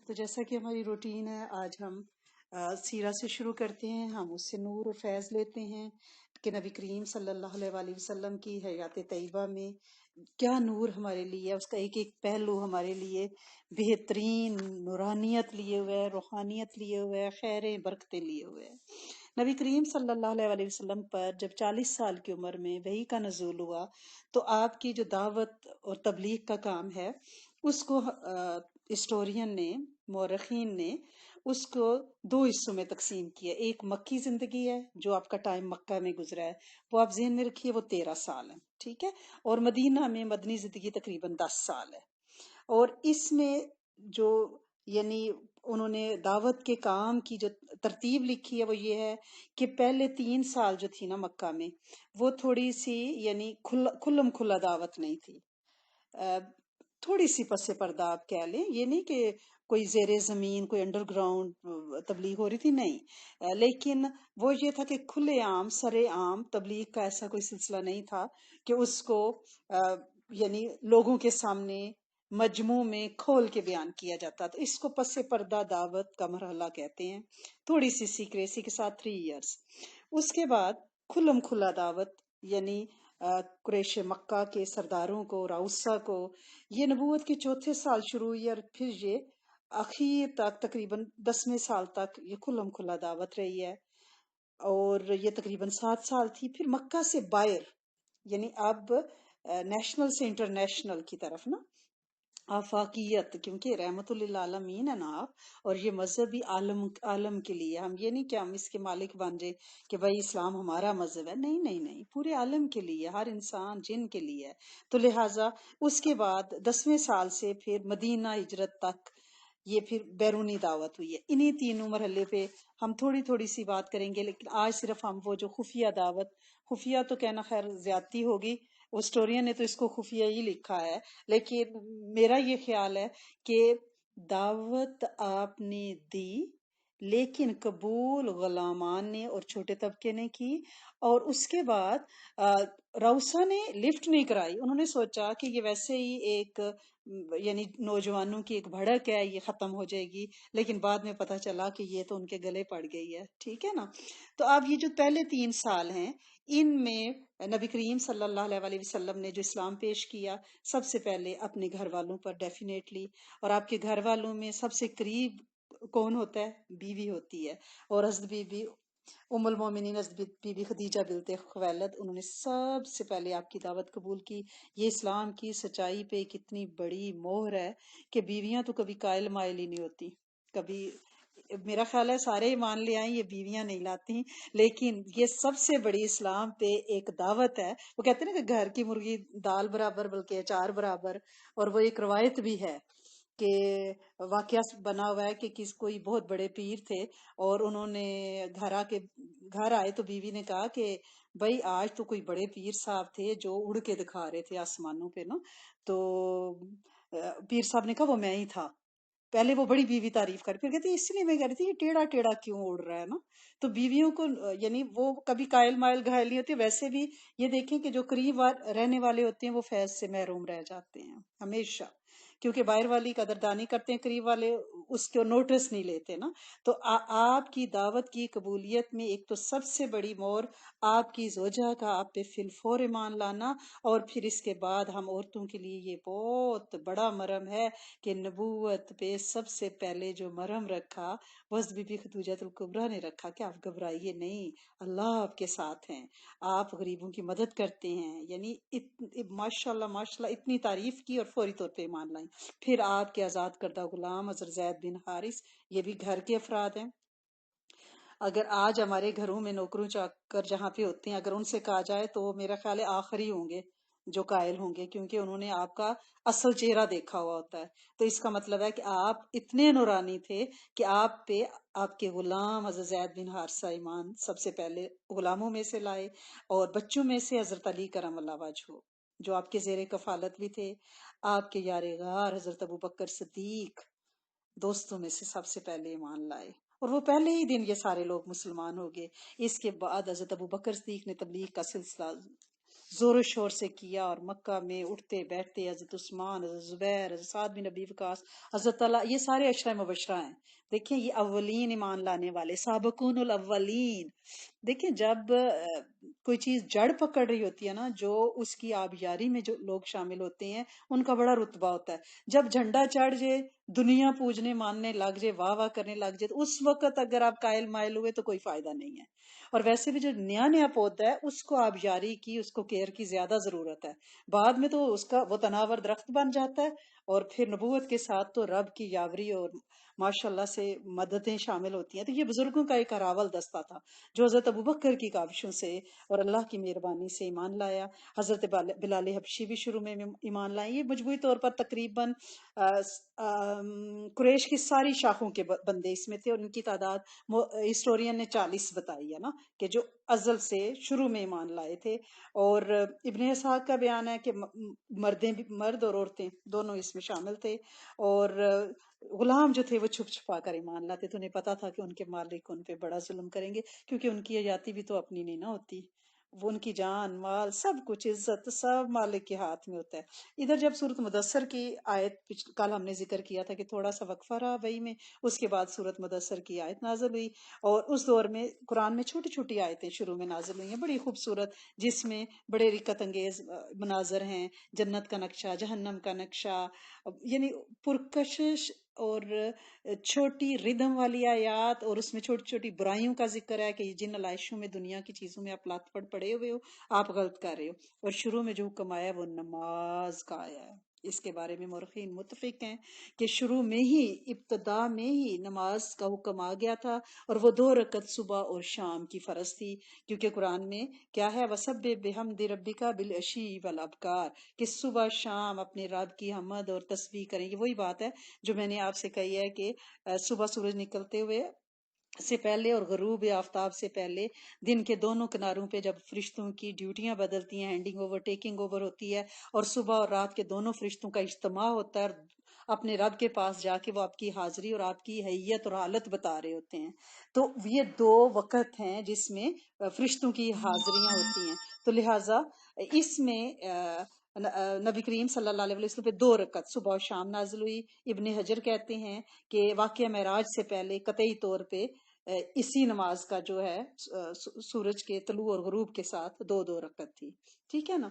تو جیسا کہ ہماری روٹین ہے، آج ہم سیرہ سے شروع کرتے ہیں. ہم اس سے نور اور فیض لیتے ہیں کہ نبی کریم صلی اللہ علیہ وآلہ وسلم کی حیات طیبہ میں کیا نور ہمارے لیے، اس کا ایک ایک پہلو ہمارے لیے بہترین نورانیت لیے ہوئے ہے، روحانیت لیے ہوئے ہے، خیریں برکتیں لیے ہوئے ہے. نبی کریم صلی اللہ علیہ وآلہ وسلم پر جب 40 سال کی عمر میں وحی کا نزول ہوا تو آپ کی جو دعوت اور تبلیغ کا کام ہے اس کو ہسٹورین نے، مورخین نے اس کو دو حصوں میں تقسیم کیا. ایک مکی زندگی ہے جو آپ کا ٹائم مکہ میں گزرا ہے، وہ آپ ذہن میں رکھیے، وہ 13 سال ہے، ٹھیک ہے. اور مدینہ میں مدنی زندگی تقریباً 10 سال ہے. اور اس میں جو یعنی انہوں نے دعوت کے کام کی جو ترتیب لکھی ہے وہ یہ ہے کہ پہلے 3 سال جو تھی نا مکہ میں، وہ تھوڑی سی یعنی کھلم کھلا دعوت نہیں تھی، تھوڑی سی پس پردہ آپ کہہ لیں. یہ نہیں کہ کوئی زیر زمین، کوئی انڈر گراؤنڈ تبلیغ ہو رہی تھی، نہیں، لیکن وہ یہ تھا کہ کھلے عام سر عام تبلیغ کا ایسا کوئی سلسلہ نہیں تھا کہ اس کو یعنی لوگوں کے سامنے مجموع میں کھول کے بیان کیا جاتا. تو اس کو پس پردہ دعوت کا مرحلہ کہتے ہیں، تھوڑی سی سیکریسی کے ساتھ 3 ایئرس. اس کے بعد کھلم کھلا دعوت یعنی قریش مکہ کے سرداروں کو، راؤسا کو، یہ نبوت کے 4تھے سال شروع ہوئی اور پھر یہ اخیر تک تقریباً 10ویں سال تک یہ کھلم کھلا دعوت رہی ہے. اور یہ تقریباً 7 سال تھی. پھر مکہ سے باہر یعنی اب نیشنل سے انٹرنیشنل کی طرف نا آفاقیت، کیونکہ رحمت للعالمین ہے نا آپ، اور یہ مذہبی عالم کے لیے. ہم یہ نہیں کہ ہم اس کے مالک بن جائے کہ بھائی اسلام ہمارا مذہب ہے، نہیں نہیں نہیں، پورے عالم کے لیے، ہر انسان جن کے لیے ہے. تو لہٰذا اس کے بعد 10ویں سال سے پھر مدینہ ہجرت تک یہ پھر بیرونی دعوت ہوئی ہے. انہی تینوں مرحلے پہ ہم تھوڑی تھوڑی سی بات کریں گے، لیکن آج صرف ہم وہ جو خفیہ دعوت، خفیہ تو کہنا خیر زیادتی ہوگی، ہسٹورین نے تو اس کو خفیہ ہی لکھا ہے، لیکن میرا یہ خیال ہے کہ دعوت آپ نے دی لیکن قبول غلامان نے اور چھوٹے طبقے نے کی. اور اس کے بعد روسا نے لفٹ نہیں کرائی. انہوں نے سوچا کہ یہ ویسے ہی ایک یعنی نوجوانوں کی ایک بھڑک ہے، یہ ختم ہو جائے گی، لیکن بعد میں پتہ چلا کہ یہ تو ان کے گلے پڑ گئی ہے، ٹھیک ہے نا. تو اب یہ جو پہلے 3 سال ہیں ان میں نبی کریم صلی اللہ علیہ وآلہ وسلم نے جو اسلام پیش کیا، سب سے پہلے اپنے گھر والوں پر ڈیفینیٹلی. اور آپ کے گھر والوں میں سب سے قریب کون ہوتا ہے؟ بیوی ہوتی ہے. اور حضرت بی بی ام المومنین حضرت بی بی خدیجہ بنت خویلد، انہوں نے سب سے پہلے آپ کی دعوت قبول کی. یہ اسلام کی سچائی پہ کتنی بڑی مہر ہے کہ بیویاں تو کبھی قائل مائل ہی نہیں ہوتی. کبھی میرا خیال ہے سارے ایمان لے آئیں، یہ بیویاں نہیں لاتی، لیکن یہ سب سے بڑی اسلام پہ ایک دعوت ہے. وہ کہتے ہیں نا کہ گھر کی مرغی دال برابر بلکہ اچار برابر. اور وہ ایک روایت بھی ہے کہ واقعہ بنا ہوا ہے کہ کوئی بہت بڑے پیر تھے اور انہوں نے گھر آئے تو بیوی نے کہا کہ بھائی آج تو کوئی بڑے پیر صاحب تھے جو اڑ کے دکھا رہے تھے آسمانوں پہ نا. تو پیر صاحب نے کہا وہ میں ہی تھا. پہلے وہ بڑی بیوی تعریف کر، پھر کہتی اس لیے میں کہہ رہی تھی یہ ٹیڑھا ٹیڑھا کیوں اڑ رہا ہے نا. تو بیویوں کو یعنی وہ کبھی قائل مائل گھائل نہیں ہوتی. ویسے بھی یہ دیکھیں کہ جو قریب رہنے والے ہوتے ہیں وہ فیض سے محروم رہ جاتے ہیں ہمیشہ، کیونکہ باہر والی قدردانی کرتے ہیں، قریب والے اس کو نوٹس نہیں لیتے نا. تو آپ کی دعوت کی قبولیت میں ایک تو سب سے بڑی مور آپ کی زوجہ کا آپ پہ فی الفور ایمان لانا. اور پھر اس کے بعد ہم عورتوں کے لیے یہ بہت بڑا مرہم ہے کہ نبوت پہ سب سے پہلے جو مرہم رکھا وہ بی بی خدیجہ الکبریٰ نے رکھا کہ آپ گھبرائیے نہیں، اللہ آپ کے ساتھ ہیں، آپ غریبوں کی مدد کرتے ہیں. یعنی ماشاء اللہ اتنی تعریف کی اور فوری طور پہ ایمان لائیں. پھر آپ کے آزاد کردہ غلام حضرت زید بن حارث، یہ بھی گھر کے افراد ہیں. اگر آج ہمارے گھروں میں نوکروں چاکر جہاں پہ ہوتے ہیں، اگر ان سے کہا جائے تو وہ میرا خیال ہے آخری ہوں گے جو قائل ہوں گے، کیونکہ انہوں نے آپ کا اصل چہرہ دیکھا ہوا ہوتا ہے. تو اس کا مطلب ہے کہ آپ اتنے نورانی تھے کہ آپ پہ آپ کے غلام حضرت زید بن حارثہ ایمان سب سے پہلے غلاموں میں سے لائے. اور بچوں میں سے حضرت علی کرم اللہ وجہہ جو آپ کے زیر کفالت بھی تھے، آپ کے یار غار حضرت ابوبکر صدیق دوستوں میں سے سب سے پہلے ایمان لائے. اور وہ پہلے ہی دن یہ سارے لوگ مسلمان ہو گئے. اس کے بعد حضرت ابوبکر صدیق نے تبلیغ کا سلسلہ زور و شور سے کیا، اور مکہ میں اٹھتے بیٹھتے حضرت عثمان، حضرت زبیر، حضرت سعد بن نبی وقاص، حضرت اللہ، یہ سارے عشرہ مبشرہ ہیں۔ دیکھیں یہ اولین ایمان لانے والے، سابقون الاولین۔ دیکھیں جب کوئی چیز جڑ پکڑ رہی ہوتی ہے نا، جو اس کی آبیاری میں جو لوگ شامل ہوتے ہیں ان کا بڑا رتبہ ہوتا ہے۔ جب جھنڈا چڑھ جائے، دنیا پوجنے ماننے لگ جائے، واہ واہ کرنے لگ جائے، تو اس وقت اگر آپ قائل مائل ہوئے تو کوئی فائدہ نہیں ہے۔ اور ویسے بھی جو نیا نیا پودا ہے اس کو آبیاری کی، اس کو کیئر کی زیادہ ضرورت ہے۔ بعد میں تو اس کا وہ تناور درخت بن جاتا ہے، اور پھر نبوت کے ساتھ تو رب کی یاوری اور ماشاءاللہ سے مددیں شامل ہوتی ہیں۔ تو یہ بزرگوں کا ایک اراول دستہ تھا جو حضرت ابوبکر کی کاوشوں سے اور اللہ کی مہربانی سے ایمان لایا۔ حضرت بلال حبشی بھی شروع میں ایمان لائے۔ یہ مجموعی طور پر تقریباً قریش کی ساری شاخوں کے بندے اس میں تھے، اور ان کی تعداد ہسٹورین نے 40 بتائی ہے نا، کہ جو ازل سے شروع میں ایمان لائے تھے۔ اور ابن اسحاق کا بیان ہے کہ مرد اور عورتیں دونوں اس میں شامل تھے، اور غلام جو تھے وہ چھپ چھپا کر ایمان لاتے تھے، انہیں پتا تھا کہ ان کے مالک ان پہ بڑا ظلم کریں گے، کیونکہ ان کی حیاتی بھی تو اپنی نہیں نہ ہوتی، وہ ان کی جان مال سب کچھ عزت سب مالک کے ہاتھ میں ہوتا ہے۔ ادھر جب سورت مدثر کی آیت کل ہم نے ذکر کیا تھا کہ تھوڑا سا وقفہ رہا وہی میں، اس کے بعد سورت مدثر کی آیت نازل ہوئی، اور اس دور میں قرآن میں چھوٹی چھوٹی آیتیں شروع میں نازل ہوئی ہیں بڑی خوبصورت، جس میں بڑے رکت انگیز مناظر ہیں، جنت کا نقشہ، جہنم کا نقشہ، یعنی پرکشش اور چھوٹی ردم والی آیات، اور اس میں چھوٹی چھوٹی برائیوں کا ذکر ہے کہ جن علائشوں میں دنیا کی چیزوں میں آپ لات پڑ پڑے ہوئے ہو، آپ غلط کر رہے ہو۔ اور شروع میں جو حکم آیا وہ نماز کا آیا ہے۔ اس کے بارے میں مورخین متفق ہیں کہ شروع میں ہی ابتدا میں ہی نماز کا حکم آ گیا تھا، اور وہ 2 رکعت صبح اور شام کی فرض تھی، کیونکہ قرآن میں کیا ہے، وَسَبِّحْ بِحَمْدِ رَبِّكَ بِالْعَشِيِّ وَالْإِبْكَارِ، کہ صبح شام اپنے رب کی حمد اور تسبیح کریں گے۔ وہی بات ہے جو میں نے آپ سے کہی ہے کہ صبح سورج نکلتے ہوئے سے پہلے اور غروب آفتاب سے پہلے دن کے دونوں کناروں پہ جب فرشتوں کی ڈیوٹیاں بدلتی ہیں، ہینڈنگ اوور ٹیکنگ اوور ہوتی ہے، اور صبح اور رات کے دونوں فرشتوں کا اجتماع ہوتا ہے، اور اپنے رب کے پاس جا کے وہ آپ کی حاضری اور آپ کی حیت اور حالت بتا رہے ہوتے ہیں۔ تو یہ 2 وقت ہیں جس میں فرشتوں کی حاضریاں ہوتی ہیں، تو لہٰذا اس میں نبی کریم صلی اللہ علیہ وسلم پہ 2 رکعت صبح و شام نازل ہوئی۔ ابن حجر کہتے ہیں کہ واقعہ معراج سے پہلے قطعی طور پہ اسی نماز کا جو ہے سورج کے طلوع اور غروب کے ساتھ 2 رکعت تھی، ٹھیک ہے نا۔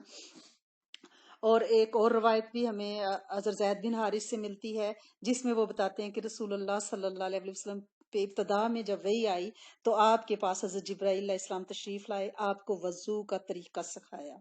اور ایک اور روایت بھی ہمیں حضرت زید بن حارث سے ملتی ہے، جس میں وہ بتاتے ہیں کہ رسول اللہ صلی اللہ علیہ وسلم پہ ابتدا میں جب وحی آئی تو آپ کے پاس حضرت جبرائیل علیہ السلام تشریف لائے، آپ کو وضو کا طریقہ سکھایا۔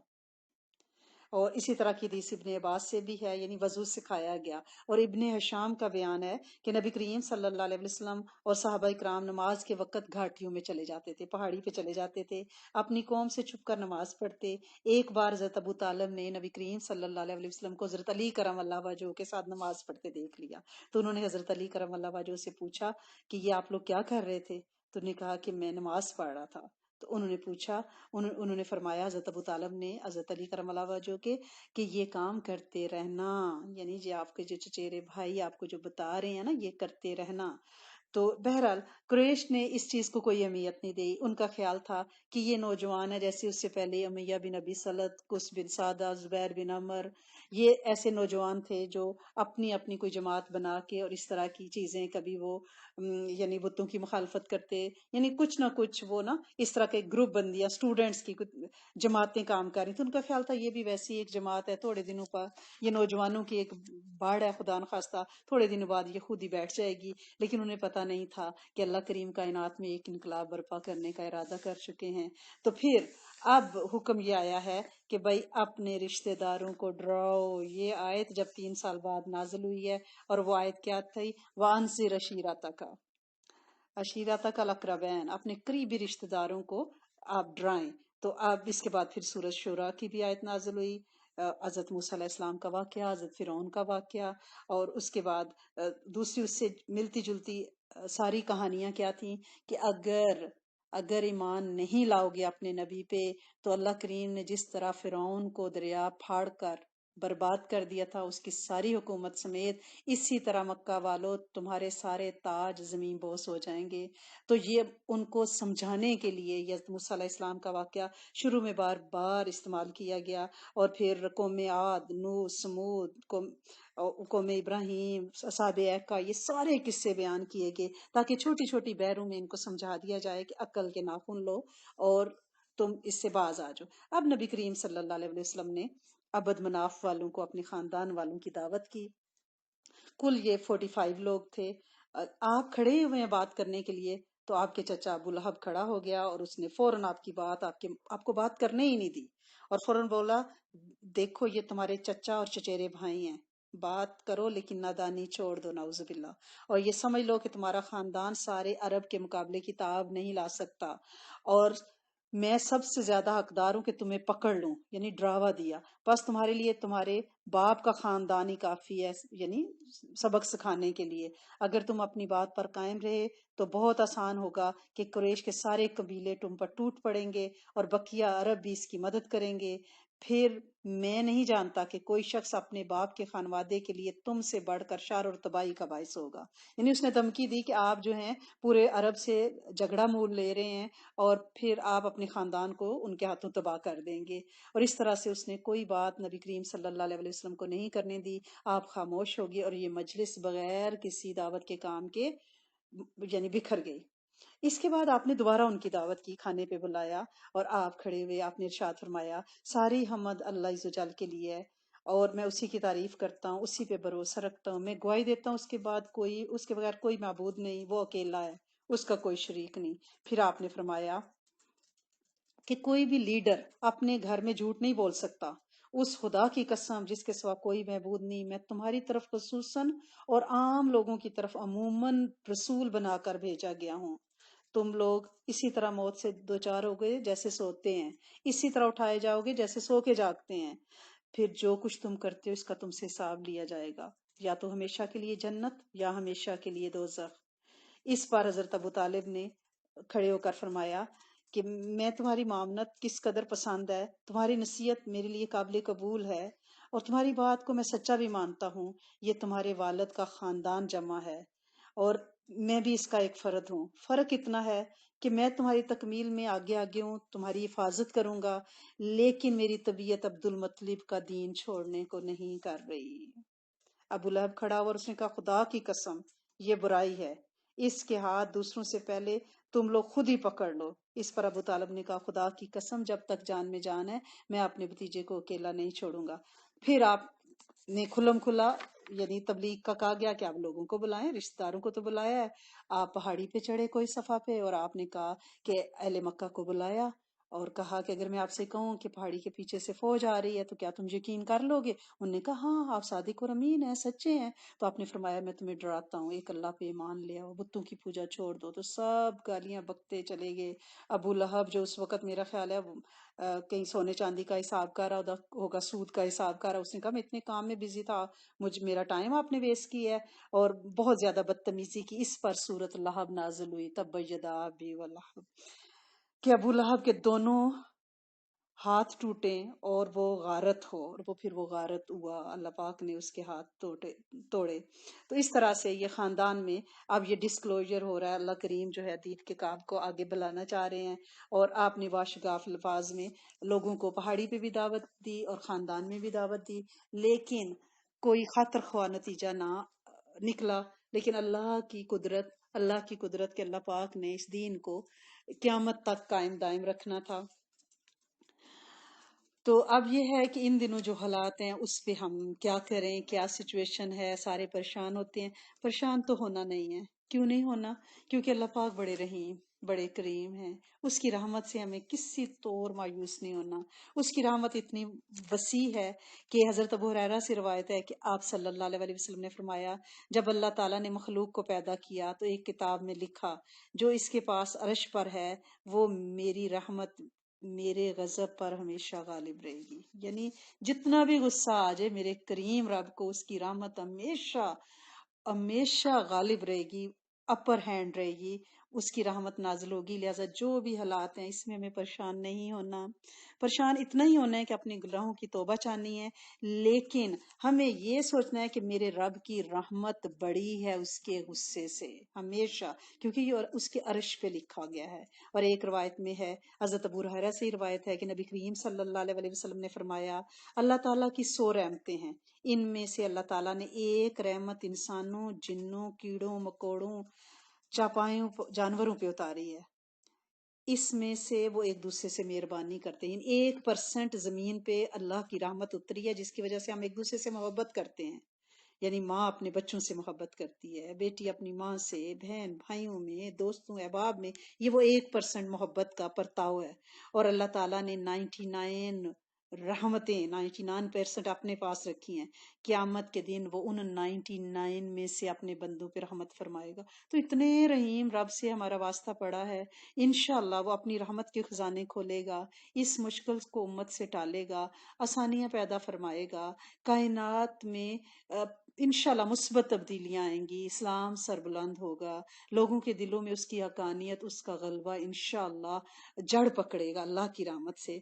اور اسی طرح کی حدیث ابن عباس سے بھی ہے، یعنی وضو سکھایا گیا۔ اور ابن حشام کا بیان ہے کہ نبی کریم صلی اللہ علیہ وسلم اور صحابہ کرام نماز کے وقت گھاٹیوں میں چلے جاتے تھے، پہاڑی پہ چلے جاتے تھے، اپنی قوم سے چھپ کر نماز پڑھتے۔ ایک بار حضرت ابو طالب نے نبی کریم صلی اللہ علیہ وسلم کو حضرت علی کرم اللہ وجہہ کے ساتھ نماز پڑھتے دیکھ لیا، تو انہوں نے حضرت علی کرم اللہ وجہہ سے پوچھا کہ یہ آپ لوگ کیا کر رہے تھے؟ تو انہوں نے کہا کہ میں نماز پڑھ رہا تھا۔ تو انہوں نے پوچھا، انہوں نے فرمایا حضرت ابو طالب نے حضرت علی کرم اللہ وجہہ کے کہ یہ کام کرتے رہنا، یعنی جو آپ کے جو چچیرے بھائی آپ کو جو بتا رہے ہیں نا یہ کرتے رہنا۔ تو بہرحال قریش نے اس چیز کو کوئی اہمیت نہیں دی، ان کا خیال تھا کہ یہ نوجوان ہے، جیسے اس سے پہلے امیہ بن ابی سلط، قس بن سعدہ، زبیر بن عمر، یہ ایسے نوجوان تھے جو اپنی اپنی کوئی جماعت بنا کے اور اس طرح کی چیزیں، کبھی وہ یعنی بتوں کی مخالفت کرتے، یعنی کچھ نہ کچھ وہ نا اس طرح کے گروپ بندیاں اسٹوڈنٹس کی کچھ جماعتیں کام کر رہی تھی، ان کا خیال تھا یہ بھی ویسی ایک جماعت ہے، تھوڑے دنوں پر یہ نوجوانوں کی ایک باڑ ہے، خدا نخواستہ تھوڑے دنوں بعد یہ خود ہی بیٹھ جائے گی۔ لیکن انہیں پتہ نہیں تھا کہ اللہ کریم کائنات میں ایک انقلاب برپا کرنے کا ارادہ کر چکے ہیں۔ تو پھر اب حکم یہ آیا ہے کہ بھائی اپنے رشتہ داروں کو ڈراؤ۔ یہ آیت جب 3 سال بعد نازل ہوئی ہے، اور وہ آیت کیا تھی؟ وَأَنذِرْ عَشِيرَتَكَ، عشیرتک الاقربین، اپنے قریبی رشتہ داروں کو آپ ڈرائیں۔ تو اب اس کے بعد پھر سورۃ شورا کی بھی آیت نازل ہوئی، حضرت موسیٰ علیہ السلام کا واقعہ، حضرت فرعون کا واقعہ، اور اس کے بعد دوسری اس سے ملتی جلتی ساری کہانیاں کیا تھیں کہ اگر ایمان نہیں لاؤ گے اپنے نبی پہ، تو اللہ کریم نے جس طرح فرعون کو دریا پھاڑ کر برباد کر دیا تھا، اس کی ساری حکومت سمیت۔ اسی طرح مکہ والو تمہارے سارے تاج زمین بوس ہو جائیں گے۔ تو یہ ان کو سمجھانے کے لیے حضرت موسیٰ علیہ السلام کا واقعہ شروع میں بار بار استعمال کیا گیا، اور پھر قوم عاد، نوح، سمود، قوم ابراہیم، اصحاب ایکا، یہ سارے قصے بیان کیے گئے تاکہ چھوٹی چھوٹی بحروں میں ان کو سمجھا دیا جائے کہ عقل کے ناخن لو اور تم اس سے باز آ جاؤ۔ اب نبی کریم صلی اللہ علیہ وسلم نے عبد مناف والوں کو، اپنے خاندان والوں کی دعوت کی۔ کل یہ 45 لوگ تھے۔ آپ کھڑے ہوئے ہیں بات کرنے کے لیے، تو آپ کے چچا ابو لہب کھڑا ہو گیا اور اس نے فوراً آپ کی بات آپ کو بات کرنے ہی نہیں دی، اور فوراً بولا دیکھو یہ تمہارے چچا اور چچیرے بھائی ہیں، بات کرو لیکن نادانی چھوڑ دو، نعوذ باللہ، اور یہ سمجھ لو کہ تمہارا خاندان سارے عرب کے مقابلے کی تاب نہیں لا سکتا، اور میں سب سے زیادہ حقدار ہوں کہ تمہیں پکڑ لوں، یعنی ڈراوا دیا، بس تمہارے لیے تمہارے باپ کا خاندان ہی کافی ہے، یعنی سبق سکھانے کے لیے۔ اگر تم اپنی بات پر قائم رہے تو بہت آسان ہوگا کہ قریش کے سارے قبیلے تم پر ٹوٹ پڑیں گے اور بقیہ عرب بھی اس کی مدد کریں گے۔ پھر میں نہیں جانتا کہ کوئی شخص اپنے باپ کے خانوادے کے لیے تم سے بڑھ کر شر اور تباہی کا باعث ہوگا۔ یعنی اس نے دھمکی دی کہ آپ جو ہیں پورے عرب سے جھگڑا مول لے رہے ہیں، اور پھر آپ اپنے خاندان کو ان کے ہاتھوں تباہ کر دیں گے۔ اور اس طرح سے اس نے کوئی بات نبی کریم صلی اللہ علیہ وسلم کو نہیں کرنے دی۔ آپ خاموش ہو گئے اور یہ مجلس بغیر کسی دعوت کے کام کے یعنی بکھر گئی۔ اس کے بعد آپ نے دوبارہ ان کی دعوت کی، کھانے پہ بلایا، اور آپ کھڑے ہوئے آپ نے ارشاد فرمایا ساری حمد اللہ عز و جل کے لیے ہے، اور میں اسی کی تعریف کرتا ہوں، اسی پہ بھروسہ رکھتا ہوں، میں گواہی دیتا ہوں اس کے بغیر کوئی معبود نہیں، وہ اکیلا ہے، اس کا کوئی شریک نہیں۔ پھر آپ نے فرمایا کہ کوئی بھی لیڈر اپنے گھر میں جھوٹ نہیں بول سکتا، اس خدا کی قسم جس کے سوا کوئی معبود نہیں، میں تمہاری طرف خصوصاً اور عام لوگوں کی طرف عموماً رسول بنا کر بھیجا گیا ہوں۔ تم لوگ اسی طرح موت سے دوچار ہو گئے جیسے سوتے ہیں، اسی طرح اٹھائے جاؤ گے جیسے سو کے جاگتے ہیں، پھر جو کچھ تم کرتے ہو اس کا تم سے حساب لیا جائے گا، یا تو ہمیشہ کے لیے جنت یا ہمیشہ کے لیے دوزخ۔ اس پر حضرت ابو طالب نے کھڑے ہو کر فرمایا کہ میں تمہاری معاملت کس قدر پسند ہے، تمہاری نصیحت میرے لیے قابل قبول ہے، اور تمہاری بات کو میں سچا بھی مانتا ہوں، یہ تمہارے والد کا خاندان جمع ہے، اور میں بھی اس کا ایک فرد ہوں۔ فرق اتنا ہے کہ میں تمہاری تکمیل میں آگے آگے ہوں، تمہاری حفاظت کروں گا، لیکن میری طبیعت عبد المطلب کا دین چھوڑنے کو نہیں کر رہی۔ ابو لہب کھڑا ہوا اور اس نے کہا خدا کی قسم یہ برائی ہے، اس کے ہاتھ دوسروں سے پہلے تم لوگ خود ہی پکڑ لو۔ اس پر ابو طالب نے کہا خدا کی قسم جب تک جان میں جان ہے میں اپنے بھتیجے کو اکیلا نہیں چھوڑوں گا۔ پھر آپ نے کھلم کھلا یعنی تبلیغ کا کہا گیا کہ آپ لوگوں کو بلائیں، رشتہ داروں کو تو بلایا ہے، آپ پہاڑی پہ چڑھے کوئی صفا پہ، اور آپ نے کہا کہ اہل مکہ کو بلایا اور کہا کہ اگر میں آپ سے کہوں کہ پہاڑی کے پیچھے سے فوج آ رہی ہے تو کیا تم یقین کر لو گے؟ انہوں نے کہا ہاں آپ صادق اور امین ہیں، سچے ہیں۔ تو آپ نے فرمایا میں تمہیں ڈراتا ہوں، ایک اللہ پہ ایمان لے آؤ، بتوں کی پوجا چھوڑ دو۔ تو سب گالیاں بکتے چلے گئے۔ ابو لہب جو اس وقت میرا خیال ہے کہیں سونے چاندی کا حساب کر رہا ہوگا، سود کا حساب کر رہا، اس نے کہا میں اتنے کام میں بزی تھا، میرا ٹائم آپ نے ویسٹ کیا ہے، اور بہت زیادہ بدتمیزی کی۔ اس پر سورۃ لہب نازل ہوئی، تب یدا ابی ولہب، کہ ابو لہب کے دونوں ہاتھ ٹوٹیں اور وہ غارت ہو، اور وہ پھر وہ غارت ہوا، اللہ پاک نے اس کے ہاتھ توڑے۔ تو اس طرح سے یہ خاندان میں اب یہ ڈسکلوجر ہو رہا ہے، اللہ کریم جو ہے دین کے کام کو آگے بلانا چاہ رہے ہیں، اور آپ نے واشگاف الفاظ میں لوگوں کو پہاڑی پہ بھی دعوت دی اور خاندان میں بھی دعوت دی، لیکن کوئی خاطر خواہ نتیجہ نہ نکلا۔ لیکن اللہ کی قدرت کہ اللہ پاک نے اس دین کو قیامت تک قائم دائم رکھنا تھا۔ تو اب یہ ہے کہ ان دنوں جو حالات ہیں اس پہ ہم کیا کریں، کیا سچویشن ہے، سارے پریشان ہوتے ہیں۔ پریشان تو ہونا نہیں ہے، کیوں نہیں ہونا؟ کیونکہ اللہ پاک بڑے رحیم بڑے کریم ہیں، اس کی رحمت سے ہمیں کسی طور مایوس نہیں ہونا۔ اس کی رحمت اتنی وسیع ہے کہ حضرت ابو ہریرہ سے روایت ہے کہ آپ صلی اللہ علیہ وسلم نے فرمایا جب اللہ تعالیٰ نے مخلوق کو پیدا کیا تو ایک کتاب میں لکھا جو اس کے پاس عرش پر ہے وہ میری رحمت میرے غضب پر ہمیشہ غالب رہے گی، یعنی جتنا بھی غصہ آ جائے میرے کریم رب کو اس کی رحمت ہمیشہ ہمیشہ غالب رہے گی، اپر ہینڈ رہے گی، اس کی رحمت نازل ہوگی. لہٰذا جو بھی حالات ہیں اس میں ہمیں پریشان نہیں ہونا. پریشان اتنا ہی ہونا ہے کہ اپنے گناہوں کی توبہ چاہنی ہے، لیکن ہمیں یہ سوچنا ہے کہ میرے رب کی رحمت بڑی ہے اس کے غصے سے ہمیشہ، کیونکہ یہ اس کے عرش پہ لکھا گیا ہے. اور ایک روایت میں ہے، حضرت ابو ہریرہ سے ہی روایت ہے کہ نبی کریم صلی اللہ علیہ وسلم نے فرمایا، اللہ تعالیٰ کی 100 رحمتیں ہیں، ان میں سے اللہ تعالیٰ نے ایک رحمت انسانوں، جنوں، کیڑوں مکوڑوں، چاپائوں جانوروں پہ اتاری ہے. اس میں سے وہ ایک دوسرے سے مہربانی کرتے ہیں. 1% زمین پہ اللہ کی رحمت اتری ہے جس کی وجہ سے ہم ایک دوسرے سے محبت کرتے ہیں. یعنی ماں اپنے بچوں سے محبت کرتی ہے، بیٹی اپنی ماں سے، بہن بھائیوں میں، دوستوں احباب میں، یہ وہ 1% محبت کا پرتاؤ ہے. اور اللہ تعالیٰ نے 99 رحمتیں، 99% اپنے پاس رکھی ہیں. قیامت کے دن وہ ان 99 میں سے اپنے بندوں پہ رحمت فرمائے گا. تو اتنے رحیم رب سے ہمارا واسطہ پڑا ہے، انشاءاللہ وہ اپنی رحمت کے خزانے کھولے گا، اس مشکل کو امت سے ٹالے گا، آسانیاں پیدا فرمائے گا. کائنات میں انشاءاللہ مثبت تبدیلیاں آئیں گی، اسلام سربلند ہوگا، لوگوں کے دلوں میں اس کی حقانیت، اس کا غلبہ انشاءاللہ جڑ پکڑے گا اللہ کی رحمت سے.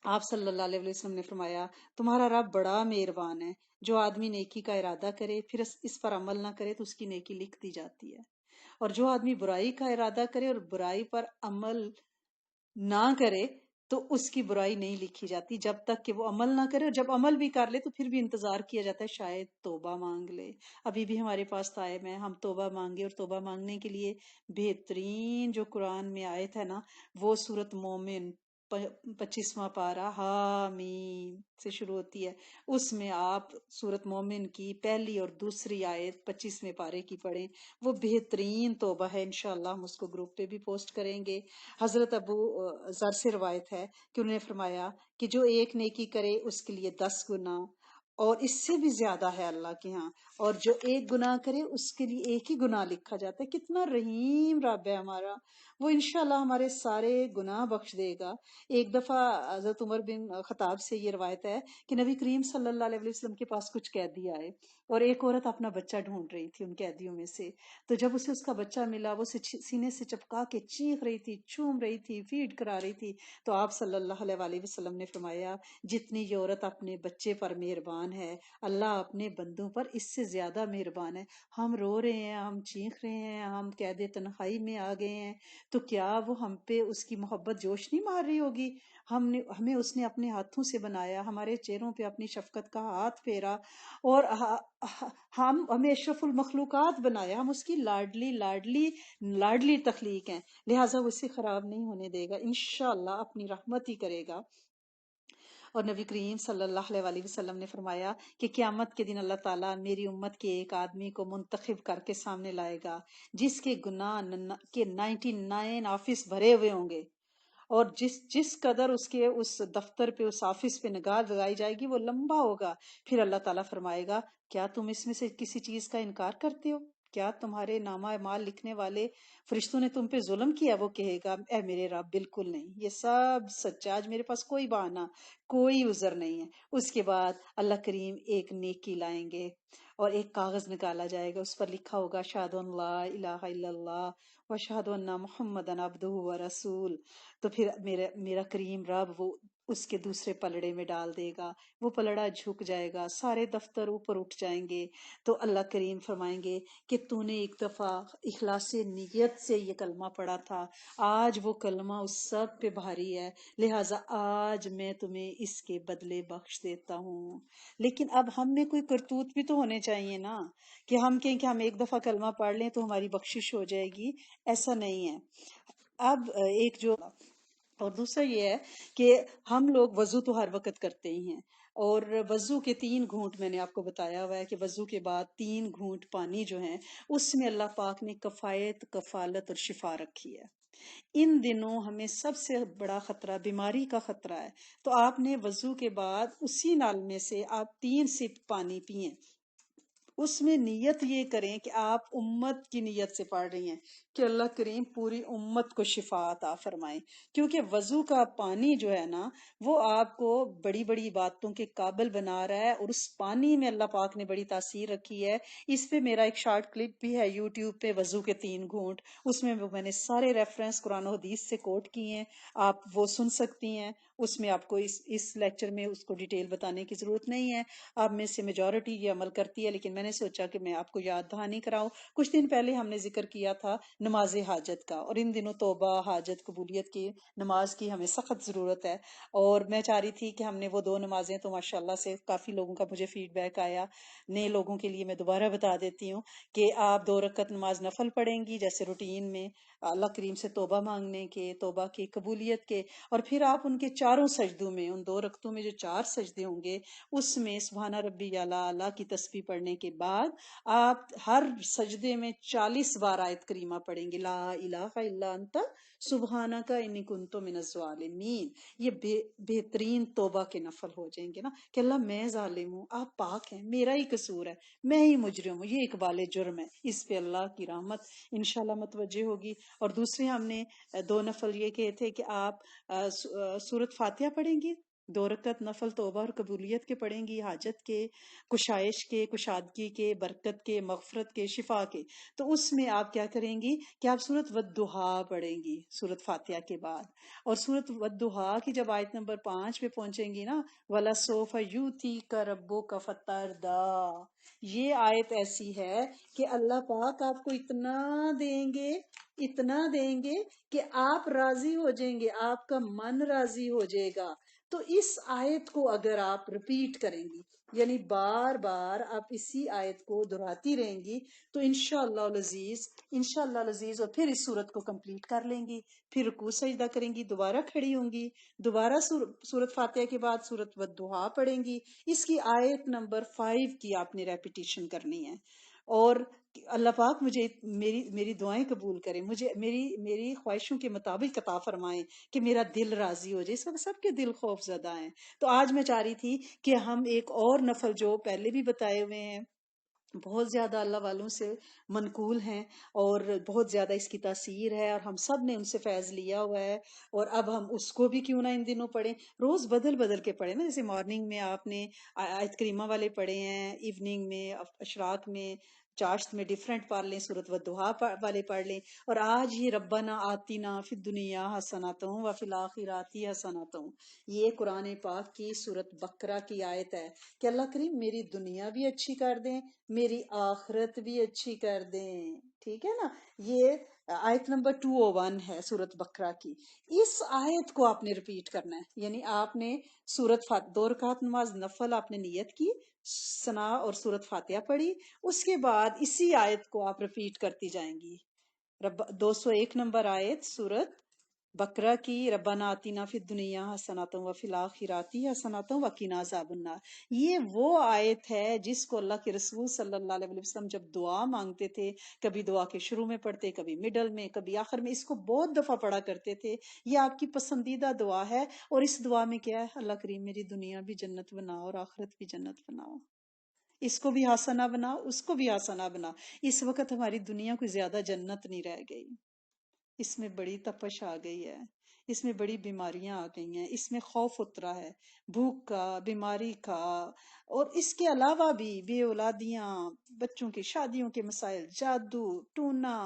آپ صلی اللہ علیہ وسلم نے فرمایا، تمہارا رب بڑا مہربان ہے، جو آدمی نیکی کا ارادہ کرے پھر اس پر عمل نہ کرے تو اس کی نیکی لکھ دی جاتی ہے، اور جو آدمی برائی کا ارادہ کرے اور برائی پر عمل نہ کرے تو اس کی برائی نہیں لکھی جاتی جب تک کہ وہ عمل نہ کرے. اور جب عمل بھی کر لے تو پھر بھی انتظار کیا جاتا ہے شاید توبہ مانگ لے. ابھی بھی ہمارے پاس ٹائم ہے، ہم توبہ مانگے. اور توبہ مانگنے کے لیے بہترین جو قرآن میں آیت ہے نا، وہ سورۃ مومن 25واں پارہ حامیم سے شروع ہوتی ہے. اس میں آپ سورۃ مومن کی پہلی اور دوسری آیت 25ویں پارے کی پڑھیں، وہ بہترین توبہ ہے. انشاءاللہ ہم اس کو گروپ پہ بھی پوسٹ کریں گے. حضرت ابو ذر سے روایت ہے کہ انہوں نے فرمایا کہ جو ایک نیکی کرے اس کے لیے 10 گنا اور اس سے بھی زیادہ ہے اللہ کے ہاں، اور جو ایک گناہ کرے اس کے لیے ایک ہی گناہ لکھا جاتا ہے. کتنا رحیم رب ہے ہمارا، وہ انشاءاللہ ہمارے سارے گناہ بخش دے گا. ایک دفعہ حضرت عمر بن خطاب سے یہ روایت ہے کہ نبی کریم صلی اللہ علیہ وسلم کے پاس کچھ قیدی آئے اور ایک عورت اپنا بچہ ڈھونڈ رہی تھی ان قیدیوں میں سے. تو جب اسے اس کا بچہ ملا وہ اسے سینے سے چپکا کے چیخ رہی تھی، چوم رہی تھی، فیڈ کرا رہی تھی. تو آپ صلی اللہ علیہ وسلم نے فرمایا، جتنی یہ عورت اپنے بچے پر مہربان ہے، اللہ اپنے بندوں پر اس سے زیادہ مہربان ہے. ہم رو رہے ہیں، ہم چیخ رہے ہیں، ہم قید تنہائی میں آ گئے ہیں، تو کیا وہ ہم پہ اس کی محبت جوش نہیں مار رہی ہوگی؟ ہمیں اس نے اپنے ہاتھوں سے بنایا، ہمارے چہروں پہ اپنی شفقت کا ہاتھ پھیرا، اور ہمیں اشرف المخلوقات بنایا. ہم اس کی لاڈلی لاڈلی لاڈلی تخلیق ہیں، لہٰذا وہ اسے خراب نہیں ہونے دے گا، انشاءاللہ اپنی رحمت ہی کرے گا. اور نبی کریم صلی اللہ علیہ وسلم نے فرمایا کہ قیامت کے دن اللہ تعالیٰ میری امت کے ایک آدمی کو منتخب کر کے سامنے لائے گا جس کے گناہ کے 99 آفس بھرے ہوئے ہوں گے، اور جس قدر اس کے اس دفتر پہ، اس آفس پہ نگاہ لگائی جائے گی وہ لمبا ہوگا. پھر اللہ تعالیٰ فرمائے گا، کیا تم اس میں سے کسی چیز کا انکار کرتے ہو؟ کیا تمہارے نامہ اعمال لکھنے والے فرشتوں نے تم پہ ظلم کیا؟ وہ کہے گا، اے میرے رب بالکل نہیں، یہ سب سچا، آج میرے پاس کوئی بہانہ، کوئی عذر نہیں ہے. اس کے بعد اللہ کریم ایک نیکی لائیں گے اور ایک کاغذ نکالا جائے گا، اس پر لکھا ہوگا اشہد ان لا الہ الا اللہ واشہد ان محمدً عبدہ ورسول. تو پھر میرا کریم رب وہ اس کے دوسرے پلڑے میں ڈال دے گا، وہ پلڑا جھک جائے گا، سارے دفتر اوپر اٹھ جائیں گے. تو اللہ کریم فرمائیں گے کہ تو نے ایک دفعہ اخلاص نیت سے یہ کلمہ پڑھا تھا، آج وہ کلمہ اس سب پہ بھاری ہے، لہٰذا آج میں تمہیں اس کے بدلے بخش دیتا ہوں. لیکن اب ہم میں کوئی کرتوت بھی تو ہونے چاہیے نا، کہ ہم کہیں کہ ہم ایک دفعہ کلمہ پڑھ لیں تو ہماری بخشش ہو جائے گی. ایسا نہیں ہے. اب ایک جو اور دوسرا یہ ہے کہ ہم لوگ وضو تو ہر وقت کرتے ہی ہیں، اور وضو کے 3 گھونٹ میں نے آپ کو بتایا ہوا ہے کہ وضو کے بعد 3 گھونٹ پانی جو ہیں اس میں اللہ پاک نے کفایت، کفالت اور شفا رکھی ہے. ان دنوں ہمیں سب سے بڑا خطرہ بیماری کا خطرہ ہے، تو آپ نے وضو کے بعد اسی نال میں سے آپ 3 سپ پانی پئیں. اس میں نیت یہ کریں کہ آپ امت کی نیت سے پڑھ رہی ہیں کہ اللہ کریم پوری امت کو شفا عطا فرمائے، کیونکہ وضو کا پانی جو ہے نا وہ آپ کو بڑی بڑی باتوں کے قابل بنا رہا ہے، اور اس پانی میں اللہ پاک نے بڑی تاثیر رکھی ہے۔ اس پہ میرا ایک شارٹ کلپ بھی ہے یوٹیوب پہ، وضو کے 3 گھونٹ، اس میں میں نے سارے ریفرنس قرآن و حدیث سے کوٹ کیے ہیں، آپ وہ سن سکتی ہیں۔ اس میں آپ کو اس لیکچر میں اس کو ڈیٹیل بتانے کی ضرورت نہیں ہے، آپ میں سے میجورٹی یہ عمل کرتی ہے، لیکن میں نے سوچا کہ میں آپ کو یاد دہانی کراؤں۔ کچھ دن پہلے ہم نے ذکر کیا تھا نماز حاجت کا، اور ان دنوں توبہ، حاجت، قبولیت کی نماز کی ہمیں سخت ضرورت ہے، اور میں چاہ رہی تھی کہ ہم نے وہ 2 نمازیں، تو ماشاءاللہ سے کافی لوگوں کا مجھے فیڈ بیک آیا۔ نئے لوگوں کے لیے میں دوبارہ بتا دیتی ہوں کہ آپ 2 رکعت نماز نفل پڑھیں گی جیسے روٹین میں، اللہ کریم سے توبہ مانگنے کے، توبہ کی قبولیت کے، اور پھر آپ ان کے چاروں سجدوں میں، ان 2 رکعتوں میں جو 4 سجدے ہوں گے، اس میں سبحان ربی اعلیٰ کی تسبیح پڑھنے کے بعد آپ ہر سجدے میں 40 بار آیت کریمہ پڑھیں گے، لا الہ الا انت سبحانک انی کنت من الظالمین۔ یہ بہترین توبہ کے نفل ہو جائیں گے نا، کہ اللہ میں ظالم ہوں، آپ پاک ہیں، میرا ہی قصور ہے، میں ہی مجرم ہوں، یہ اقبال جرم ہے، اس پہ اللہ کی رحمت انشاءاللہ متوجہ ہوگی۔ اور دوسرے ہم نے 2 نفل یہ کہے تھے کہ آپ سورت فاتحہ پڑھیں گی، 2 رکعت نفل توبہ اور قبولیت کے پڑھیں گی، حاجت کے، کشائش کے، کشادگی کے، برکت کے، مغفرت کے، شفا کے۔ تو اس میں آپ کیا کریں گی کہ آپ سورت والضحیٰ پڑھیں گی سورت فاتحہ کے بعد، اور سورت والضحیٰ کی جب آیت نمبر 5 پہ پہنچیں گی نا، وَلَسَوْفَ يُؤْتِيكَ رَبُّكَ فَتَرْضَىٰ، یہ آیت ایسی ہے کہ اللہ پاک آپ کو اتنا دیں گے، اتنا دیں گے کہ آپ راضی ہو جائیں گے، آپ کا من راضی ہو جائے گا۔ تو اس آیت کو اگر آپ ریپیٹ کریں گی، یعنی بار بار آپ اسی آیت کو دہراتی رہیں گی، تو انشاءاللہ العزیز، انشاءاللہ العزیز، اور پھر اس صورت کو کمپلیٹ کر لیں گی، پھر رکوع سجدہ کریں گی، دوبارہ کھڑی ہوں گی، دوبارہ سورت فاتحہ کے بعد سورت والضحیٰ پڑھیں گی، اس کی آیت نمبر 5 کی آپ نے ریپیٹیشن کرنی ہے۔ اور اللہ پاک مجھے میری دعائیں قبول کریں، مجھے میری خواہشوں کے مطابق عطا فرمائیں کہ میرا دل راضی ہو جائے۔ اس وقت سب کے دل خوف زدہ ہیں، تو آج میں چاہ رہی تھی کہ ہم ایک اور نفل جو پہلے بھی بتائے ہوئے ہیں، بہت زیادہ اللہ والوں سے منقول ہیں، اور بہت زیادہ اس کی تاثیر ہے، اور ہم سب نے ان سے فیض لیا ہوا ہے، اور اب ہم اس کو بھی کیوں نہ ان دنوں پڑھیں، روز بدل بدل کے پڑھیں نا، جیسے مارننگ میں آپ نے آیت کریمہ والے پڑھے ہیں، ایوننگ میں، اشراق میں، چاشت میں ڈیفرنٹ پڑھ لیں، سورت والضحیٰ والے پڑھ لیں، اور آج یہ ربنا آتینا فی الدنیا حسنۃ وفی الآخرۃ حسنۃ، یہ قرآن پاک کی سورت بقرہ کی آیت ہے کہ اللہ کریم میری دنیا بھی اچھی کر دیں، میری آخرت بھی اچھی کر دیں، ٹھیک ہے نا۔ یہ آیت نمبر 201 ہے سورت بقرہ کی، اس آیت کو آپ نے ریپیٹ کرنا ہے، یعنی آپ نے سورت 2 رکعت نماز نفل آپ نے نیت کی، ثنا اور سورت فاتحہ پڑھی، اس کے بعد اسی آیت کو آپ ریپیٹ کرتی جائیں گی۔ 201 نمبر آیت سورت بقرہ کی، ربنا آتینا فی الدنیا حسنۃ وفی الآخرۃ حسنۃ وقنا عذاب النار، یہ وہ آیت ہے جس کو اللہ کے رسول صلی اللہ علیہ وسلم جب دعا مانگتے تھے، کبھی دعا کے شروع میں پڑھتے، کبھی مڈل میں، کبھی آخر میں، اس کو بہت دفعہ پڑھا کرتے تھے۔ یہ آپ کی پسندیدہ دعا ہے، اور اس دعا میں کیا ہے، اللہ کریم میری دنیا بھی جنت بناؤ اور آخرت بھی جنت بناؤ، اس کو بھی حسنہ بنا، اس کو بھی حسنہ بنا۔ اس وقت ہماری دنیا کوئی زیادہ جنت نہیں رہ گئی، اس میں بڑی تپش آ گئی ہے، اس میں بڑی بیماریاں آ گئی ہیں، اس میں خوف اترا ہے، بھوک کا، بیماری کا، اور اس کے علاوہ بھی بے اولادیاں، بچوں کی شادیوں کے مسائل، جادو ٹونا،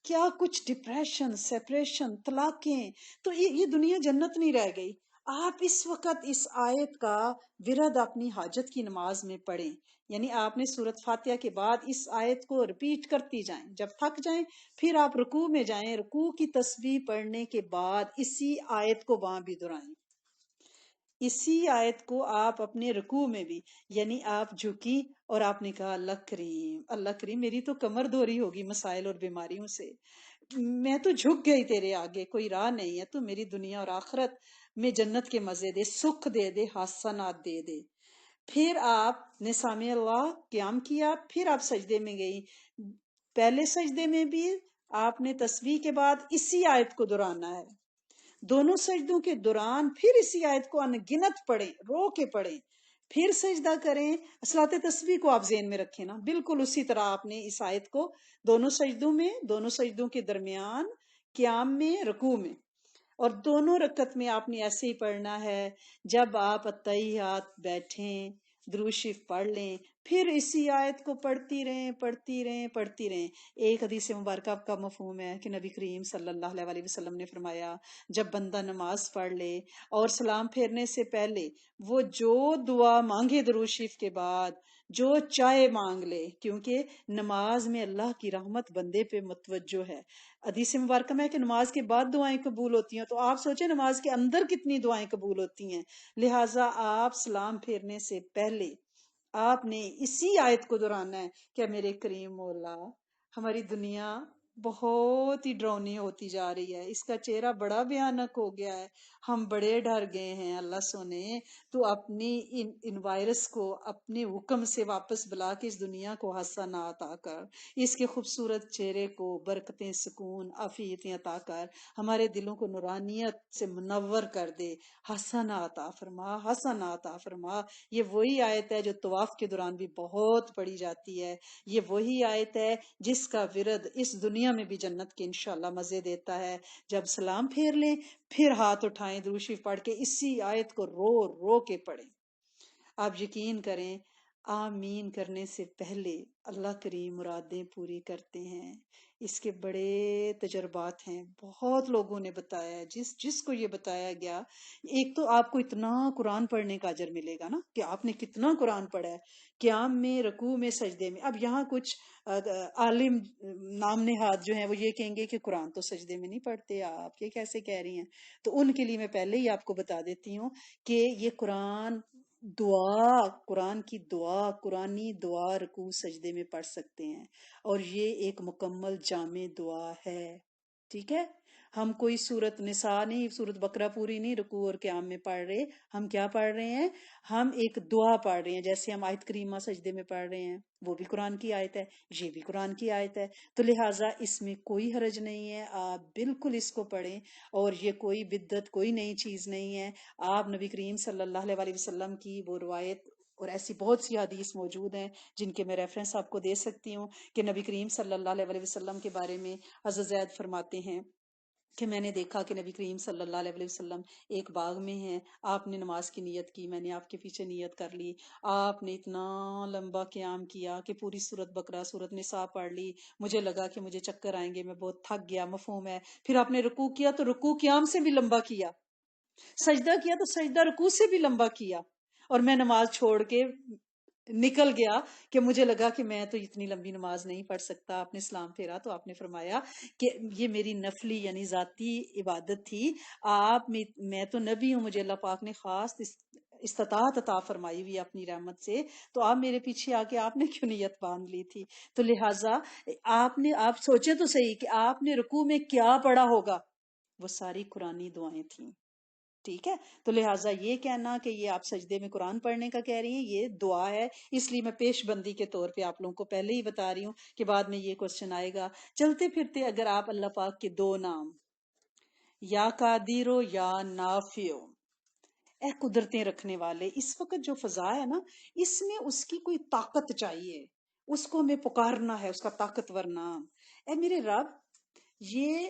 کیا کچھ، ڈپریشن، سیپریشن، طلاقیں، تو یہ دنیا جنت نہیں رہ گئی۔ آپ اس وقت اس آیت کا ورد اپنی حاجت کی نماز میں پڑھیں، یعنی آپ نے سورت فاتحہ کے بعد اس آیت کو ریپیٹ کرتی جائیں، جب تھک جائیں پھر آپ رکوع میں جائیں، رکوع کی تسبیح پڑھنے کے بعد اسی آیت کو وہاں بھی دہرائیں، اسی آیت کو آپ اپنے رکوع میں بھی، یعنی آپ جھکی اور آپ نے کہا اللہ کریم، اللہ کریم میری تو کمر دوری ہوگی مسائل اور بیماریوں سے، میں تو جھک گئی تیرے آگے، کوئی راہ نہیں ہے، تو میری دنیا اور آخرت میں جنت کے مزے دے، سکھ دے دے، حسنات دے دے۔ پھر آپ نے سامع اللہ قیام کیا، پھر آپ سجدے میں گئی، پہلے سجدے میں بھی آپ نے تسبیح کے بعد اسی آیت کو دہرانا ہے، دونوں سجدوں کے دوران پھر اسی آیت کو انگنت پڑھیں، رو کے پڑھیں، پھر سجدہ کریں. صلاۃ تسبیح کو آپ ذہن میں رکھیں نا، بالکل اسی طرح آپ نے اس آیت کو دونوں سجدوں میں، دونوں سجدوں کے درمیان، قیام میں، رکوع میں، اور دونوں رکعت میں آپ نے ایسے ہی پڑھنا ہے. جب آپ اتحیات بیٹھیں، درود شریف پڑھ لیں، پھر اسی آیت کو پڑھتی رہیں پڑھتی رہیں پڑھتی رہیں. ایک حدیث مبارکہ کا مفہوم ہے کہ نبی کریم صلی اللہ علیہ وسلم نے فرمایا، جب بندہ نماز پڑھ لے اور سلام پھیرنے سے پہلے وہ جو دعا مانگے درود شریف کے بعد، جو چاہے مانگ لے، کیونکہ نماز میں اللہ کی رحمت بندے پہ متوجہ ہے. حدیث مبارکہ میں ہے کہ نماز کے بعد دعائیں قبول ہوتی ہیں، تو آپ سوچیں نماز کے اندر کتنی دعائیں قبول ہوتی ہیں. لہٰذا آپ سلام پھیرنے سے پہلے آپ نے اسی آیت کو دہرانا ہے کہ میرے کریم مولا، ہماری دنیا بہت ہی ڈراؤنی ہوتی جا رہی ہے، اس کا چہرہ بڑا بھیانک ہو گیا ہے، ہم بڑے ڈر گئے ہیں. اللہ سونے تو اپنی ان وائرس کو اپنے حکم سے واپس بلا کے اس دنیا کو حسنات عطا کر، اس کے خوبصورت چہرے کو برکتیں، سکون، عافیتیں عطا کر، ہمارے دلوں کو نورانیت سے منور کر دے. حسنات عطا فرما، حسنات عطا فرما. یہ وہی آیت ہے جو طواف کے دوران بھی بہت پڑھی جاتی ہے. یہ وہی آیت ہے جس کا ورد اس دنیا میں بھی جنت کے انشاءاللہ مزے دیتا ہے. جب سلام پھیر لیں پھر ہاتھ اٹھائیں، درود شریف پڑھ کے اسی آیت کو رو رو کے پڑھیں. آپ یقین کریں، آمین کرنے سے پہلے اللہ کریم مرادیں پوری کرتے ہیں. اس کے بڑے تجربات ہیں، بہت لوگوں نے بتایا ہے. جس کو یہ بتایا گیا، ایک تو آپ کو اتنا قرآن پڑھنے کا اجر ملے گا نا کہ آپ نے کتنا قرآن پڑھا ہے، قیام میں، رکوع میں، سجدے میں. اب یہاں کچھ عالم نام نہاد جو ہیں وہ یہ کہیں گے کہ قرآن تو سجدے میں نہیں پڑھتے، آپ یہ کیسے کہہ رہی ہیں؟ تو ان کے لیے میں پہلے ہی آپ کو بتا دیتی ہوں کہ یہ قرآن دعا، قرآن کی دعا، قرآنی دعا رکوع سجدے میں پڑھ سکتے ہیں، اور یہ ایک مکمل جامع دعا ہے. ٹھیک ہے، ہم کوئی سورت نساء نہیں، سورت بقرہ پوری نہیں رکوع اور قیام میں پڑھ رہے. ہم کیا پڑھ رہے ہیں؟ ہم ایک دعا پڑھ رہے ہیں. جیسے ہم آیت کریمہ سجدے میں پڑھ رہے ہیں، وہ بھی قرآن کی آیت ہے، یہ بھی قرآن کی آیت ہے. تو لہٰذا اس میں کوئی حرج نہیں ہے، آپ بالکل اس کو پڑھیں، اور یہ کوئی بدعت، کوئی نئی چیز نہیں ہے. آپ نبی کریم صلی اللہ علیہ وسلم کی وہ روایت اور ایسی بہت سی حدیث موجود ہیں جن کے میں ریفرنس آپ کو دے سکتی ہوں کہ نبی کریم صلی اللہ علیہ وسلم کے بارے میں حضرت زید فرماتے ہیں کہ میں نے دیکھا کہ نبی کریم صلی اللہ علیہ وسلم ایک باغ میں ہیں، آپ نے نماز کی نیت کی، میں نے آپ کے پیچھے نیت کر لی، آپ نے اتنا لمبا قیام کیا کہ پوری سورت بقرہ، سورت نساء پڑھ لی، مجھے لگا کہ مجھے چکر آئیں گے، میں بہت تھک گیا. مفہوم ہے. پھر آپ نے رکوع کیا تو رکوع قیام سے بھی لمبا کیا، سجدہ کیا تو سجدہ رکوع سے بھی لمبا کیا، اور میں نماز چھوڑ کے نکل گیا کہ مجھے لگا کہ میں تو اتنی لمبی نماز نہیں پڑھ سکتا. آپ نے اسلام پھیرا تو آپ نے فرمایا کہ یہ میری نفلی یعنی ذاتی عبادت تھی، میں تو نبی ہوں، مجھے اللہ پاک نے خاص استطاعت عطا فرمائی ہوئی اپنی رحمت سے، تو آپ میرے پیچھے آ کے آپ نے کیوں نیت باندھ لی تھی؟ تو لہٰذا آپ سوچے تو صحیح کہ آپ نے رکوع میں کیا پڑھا ہوگا، وہ ساری قرآنی دعائیں تھیں. ٹھیک ہے، تو لہٰذا یہ کہنا کہ یہ آپ سجدے میں قرآن پڑھنے کا کہہ رہی ہیں، یہ دعا ہے. اس لیے میں پیش بندی کے طور پہ آپ لوگوں کو پہلے ہی بتا رہی ہوں کہ بعد میں یہ کوشچن آئے گا. چلتے پھرتے اگر آپ اللہ پاک کے دو نام، یا قادر و یا نافع، اے قدرتیں رکھنے والے، اس وقت جو فضا ہے نا، اس میں اس کی کوئی طاقت چاہیے، اس کو ہمیں پکارنا ہے، اس کا طاقتور نام. اے میرے رب، یہ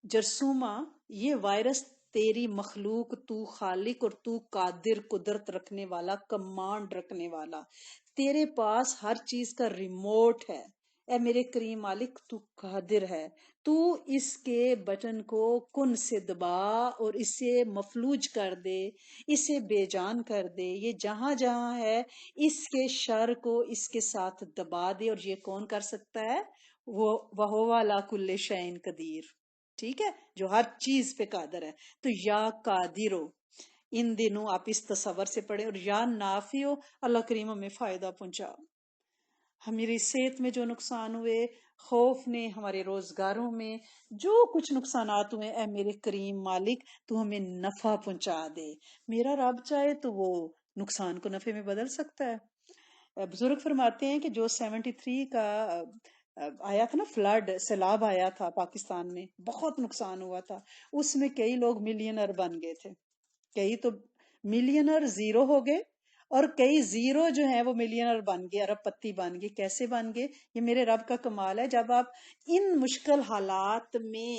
جرثومہ، یہ وائرس تیری مخلوق، تو خالق اور تو قادر، قدرت رکھنے والا، کمانڈ رکھنے والا، تیرے پاس ہر چیز کا ریموٹ ہے. اے میرے کریم مالک، تو قادر ہے، تو اس کے بٹن کو کن سے دبا اور اسے مفلوج کر دے، اسے بے جان کر دے. یہ جہاں جہاں ہے اس کے شر کو اس کے ساتھ دبا دے. اور یہ کون کر سکتا ہے؟ وَهُوَ عَلَىٰ كُلِّ شَيْءٍ قَدِيرٌ. ٹھیک ہے، جو ہر چیز پہ قادر ہے. تو یا قادرو، ان دنوں آپ اس تصور سے پڑھیں. اور یا نافعو، اللہ کریم ہمیں فائدہ پہنچا. ہماری صحت میں جو نقصان ہوئے، خوف نے ہمارے روزگاروں میں جو کچھ نقصانات ہوئے، اے میرے کریم مالک تو ہمیں نفع پہنچا دے. میرا رب چاہے تو وہ نقصان کو نفع میں بدل سکتا ہے. بزرگ فرماتے ہیں کہ جو 73 کا آیا تھا نا، فلڈ، سیلاب آیا تھا پاکستان میں، بہت نقصان ہوا تھا. اس میں کئی لوگ ملینر بن گئے تھے، کئی تو ملینر زیرو ہو گئے، اور کئی زیرو جو ہیں وہ ملینر بن گئے، ارب پتی بن گئے. کیسے بن گئے؟ یہ میرے رب کا کمال ہے. جب آپ ان مشکل حالات میں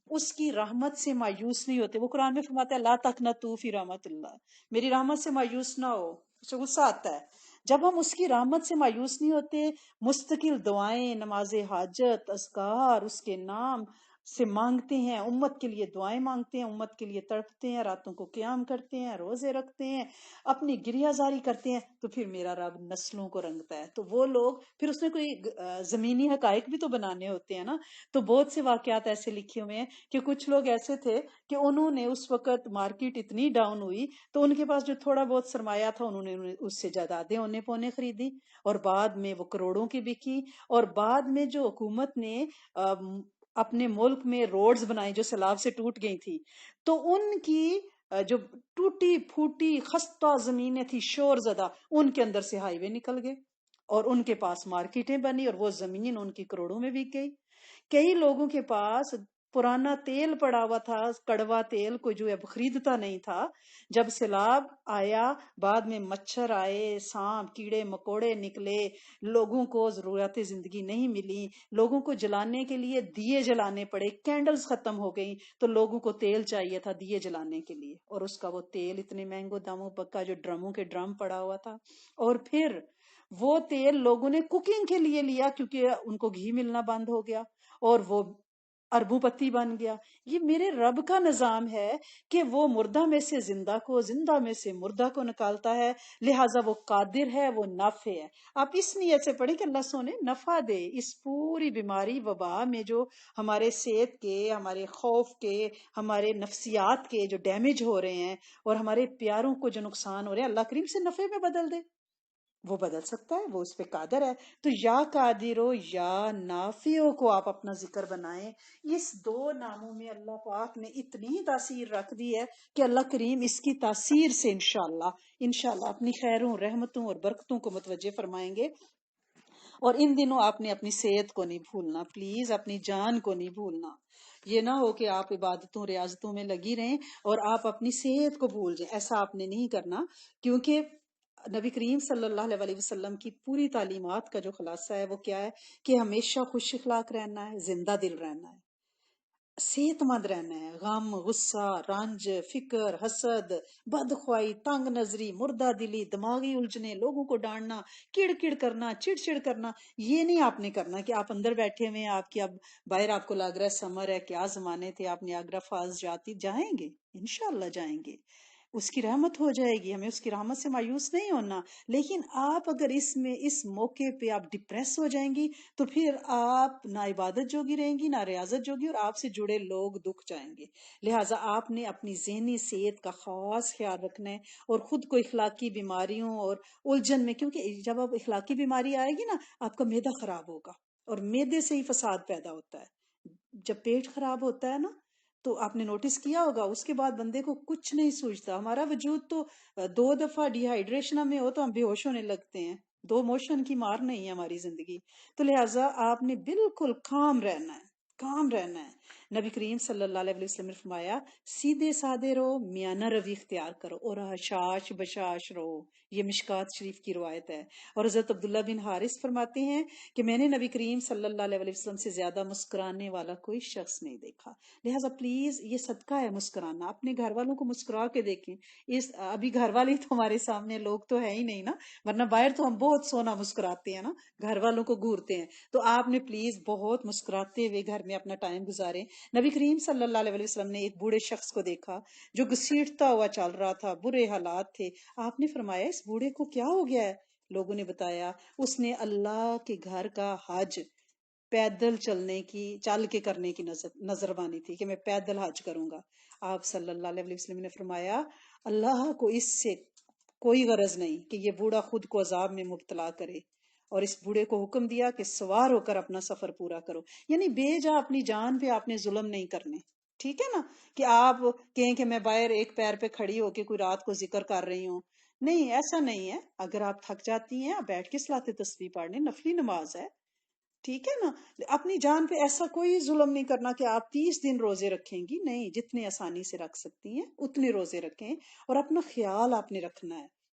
اس کی رحمت سے مایوس نہیں ہوتے. وہ قرآن میں فرماتا ہے لا تقنطوا فی رحمت اللہ، میری رحمت سے مایوس نہ ہو. اسے غصہ آتا ہے. جب ہم اس کی رحمت سے مایوس نہیں ہوتے، مستقل دعائیں، نماز حاجت، اذکار، اس کے نام سے مانگتے ہیں، امت کے لیے دعائیں مانگتے ہیں، امت کے لیے تڑپتے ہیں، راتوں کو قیام کرتے ہیں، روزے رکھتے ہیں، اپنی گریہ زاری کرتے ہیں، تو پھر میرا رب نسلوں کو رنگتا ہے. تو وہ لوگ پھر اس نے کوئی زمینی حقائق بھی تو بنانے ہوتے ہیں نا. تو بہت سے واقعات ایسے لکھے ہوئے ہیں کہ کچھ لوگ ایسے تھے کہ انہوں نے اس وقت مارکیٹ اتنی ڈاؤن ہوئی تو ان کے پاس جو تھوڑا بہت سرمایہ تھا انہوں نے اس سے جائیدادیں اونے پونے خریدی، اور بعد میں وہ کروڑوں کی بکی. اور بعد میں جو حکومت نے اپنے ملک میں روڈز بنائی جو سیلاب سے ٹوٹ گئی تھی، تو ان کی جو ٹوٹی پھوٹی خستہ زمینیں تھی شور زدہ، ان کے اندر سے ہائی وے نکل گئے اور ان کے پاس مارکیٹیں بنی اور وہ زمین ان کی کروڑوں میں بک گئی. کئی لوگوں کے پاس پرانا تیل پڑا ہوا تھا، کڑوا تیل، کوئی جو اب خریدتا نہیں تھا. جب سیلاب آیا، بعد میں مچھر آئے، سانپ کیڑے مکوڑے نکلے، لوگوں کو ضرورت زندگی نہیں ملی، لوگوں کو جلانے کے لیے دیے جلانے پڑے، کینڈلز ختم ہو گئی، تو لوگوں کو تیل چاہیے تھا دیے جلانے کے لیے، اور اس کا وہ تیل اتنے مہنگو داموں پکا جو ڈرموں کے ڈرم پڑا ہوا تھا. اور پھر وہ تیل لوگوں نے کوکنگ کے لیے لیا کیونکہ ان کو گھی ملنا بند ہو گیا، اور وہ اربوں پتی بن گیا. یہ میرے رب کا نظام ہے کہ وہ مردہ میں سے زندہ کو، زندہ میں سے مردہ کو نکالتا ہے. لہٰذا وہ قادر ہے، وہ نافع ہے. آپ اس نیت سے پڑھیں کہ اللہ سونے نفع دے اس پوری بیماری وبا میں جو ہمارے صحت کے، ہمارے خوف کے، ہمارے نفسیات کے جو ڈیمیج ہو رہے ہیں، اور ہمارے پیاروں کو جو نقصان ہو رہے ہیں، اللہ کریم سے نفع میں بدل دے. وہ بدل سکتا ہے، وہ اس پہ قادر ہے. تو یا قادرو یا نافعو کو آپ اپنا ذکر بنائیں. اس دو ناموں میں اللہ پاک نے اتنی تاثیر رکھ دی ہے کہ اللہ کریم اس کی تاثیر سے انشاءاللہ اپنی خیروں، رحمتوں اور برکتوں کو متوجہ فرمائیں گے. اور ان دنوں آپ نے اپنی صحت کو نہیں بھولنا، پلیز اپنی جان کو نہیں بھولنا. یہ نہ ہو کہ آپ عبادتوں ریاضتوں میں لگی رہیں اور آپ اپنی صحت کو بھول جائیں. ایسا آپ نے نہیں کرنا، کیونکہ نبی کریم صلی اللہ علیہ وسلم کی پوری تعلیمات کا جو خلاصہ ہے وہ کیا ہے کہ ہمیشہ خوش اخلاق رہنا ہے، زندہ دل رہنا ہے، صحت مند رہنا ہے. غم، غصہ، رنج، فکر، حسد، بدخوائی، تنگ نظری، مردہ دلی، دماغی الجھنے، لوگوں کو ڈانٹنا، کڑ کڑ کرنا، چڑ چڑ کرنا، یہ نہیں آپ نے کرنا. کہ آپ اندر بیٹھے ہوئے ہیں، آپ کی اب باہر آپ کو لگ رہا ہے سمر ہے، کیا زمانے تھے، آپ نیاگرا فالز جائیں گے، انشاءاللہ جائیں گے، اس کی رحمت ہو جائے گی. ہمیں اس کی رحمت سے مایوس نہیں ہونا. لیکن آپ اگر اس موقع پہ آپ ڈپریس ہو جائیں گی تو پھر آپ نہ عبادت جوگی رہیں گی، نہ ریاضت جوگی، اور آپ سے جڑے لوگ دکھ جائیں گے. لہٰذا آپ نے اپنی ذہنی صحت کا خاص خیال رکھنا ہے، اور خود کو اخلاقی بیماریوں اور الجھن میں، کیونکہ جب آپ اخلاقی بیماری آئے گی نا، آپ کا معدہ خراب ہوگا، اور معدے سے ہی فساد پیدا ہوتا ہے. جب پیٹ خراب ہوتا ہے نا، تو آپ نے نوٹس کیا ہوگا اس کے بعد بندے کو کچھ نہیں سوچتا. ہمارا وجود تو 2 دفعہ ڈی ہائیڈریشن میں ہو تو ہم بے ہوش ہونے لگتے ہیں. 2 موشن کی مار نہیں ہے ہماری زندگی. تو لہٰذا آپ نے بالکل کام رہنا ہے، کام رہنا ہے. نبی کریم صلی اللہ علیہ وسلم نے فرمایا سیدھے سادے رہو، میانہ روی اختیار کرو، اور حشاش بشاش رہو. یہ مشکات شریف کی روایت ہے. اور حضرت عبداللہ بن حارث فرماتے ہیں کہ میں نے نبی کریم صلی اللہ علیہ وسلم سے زیادہ مسکرانے والا کوئی شخص نہیں دیکھا. لہٰذا پلیز یہ صدقہ ہے مسکرانا. اپنے گھر والوں کو مسکرا کے دیکھیں. ابھی گھر والے تو ہمارے سامنے لوگ تو ہے ہی نہیں نا، ورنہ باہر تو ہم بہت سونا مسکراتے ہیں نا، گھر والوں کو گھورتے ہیں. تو آپ نے پلیز بہت مسکراتے ہوئے گھر میں اپنا ٹائم گزاریں. نبی کریم صلی اللہ علیہ وسلم نے ایک بوڑھے شخص کو دیکھا جو گھسیٹتا ہوا چل رہا تھا، برے حالات تھے. آپ نے فرمایا اس بوڑھے کو کیا ہو گیا ہے؟ لوگوں نے بتایا اس نے اللہ کے گھر کا حج پیدل چل کے کرنے کی نظر بانی تھی کہ میں پیدل حج کروں گا. آپ صلی اللہ علیہ وسلم نے فرمایا اللہ کو اس سے کوئی غرض نہیں کہ یہ بوڑھا خود کو عذاب میں مبتلا کرے، اور اس بوڑھے کو حکم دیا کہ سوار ہو کر اپنا سفر پورا کرو. یعنی بے جا اپنی جان پہ آپ نے ظلم نہیں کرنے. ٹھیک ہے نا، کہ آپ کہیں کہ میں باہر ایک پیر پہ کھڑی ہو کے کوئی رات کو ذکر کر رہی ہوں. نہیں، ایسا نہیں ہے. اگر آپ تھک جاتی ہیں آپ بیٹھ کے صلاۃ تسبیح پڑھ لیں، نفلی نماز ہے. ٹھیک ہے نا. اپنی جان پہ ایسا کوئی ظلم نہیں کرنا کہ آپ 30 دن روزے رکھیں گی. نہیں، جتنے آسانی سے رکھ سکتی ہیں اتنے روزے رکھیں، اور اپنا خیال آپ نے رکھنا ہے.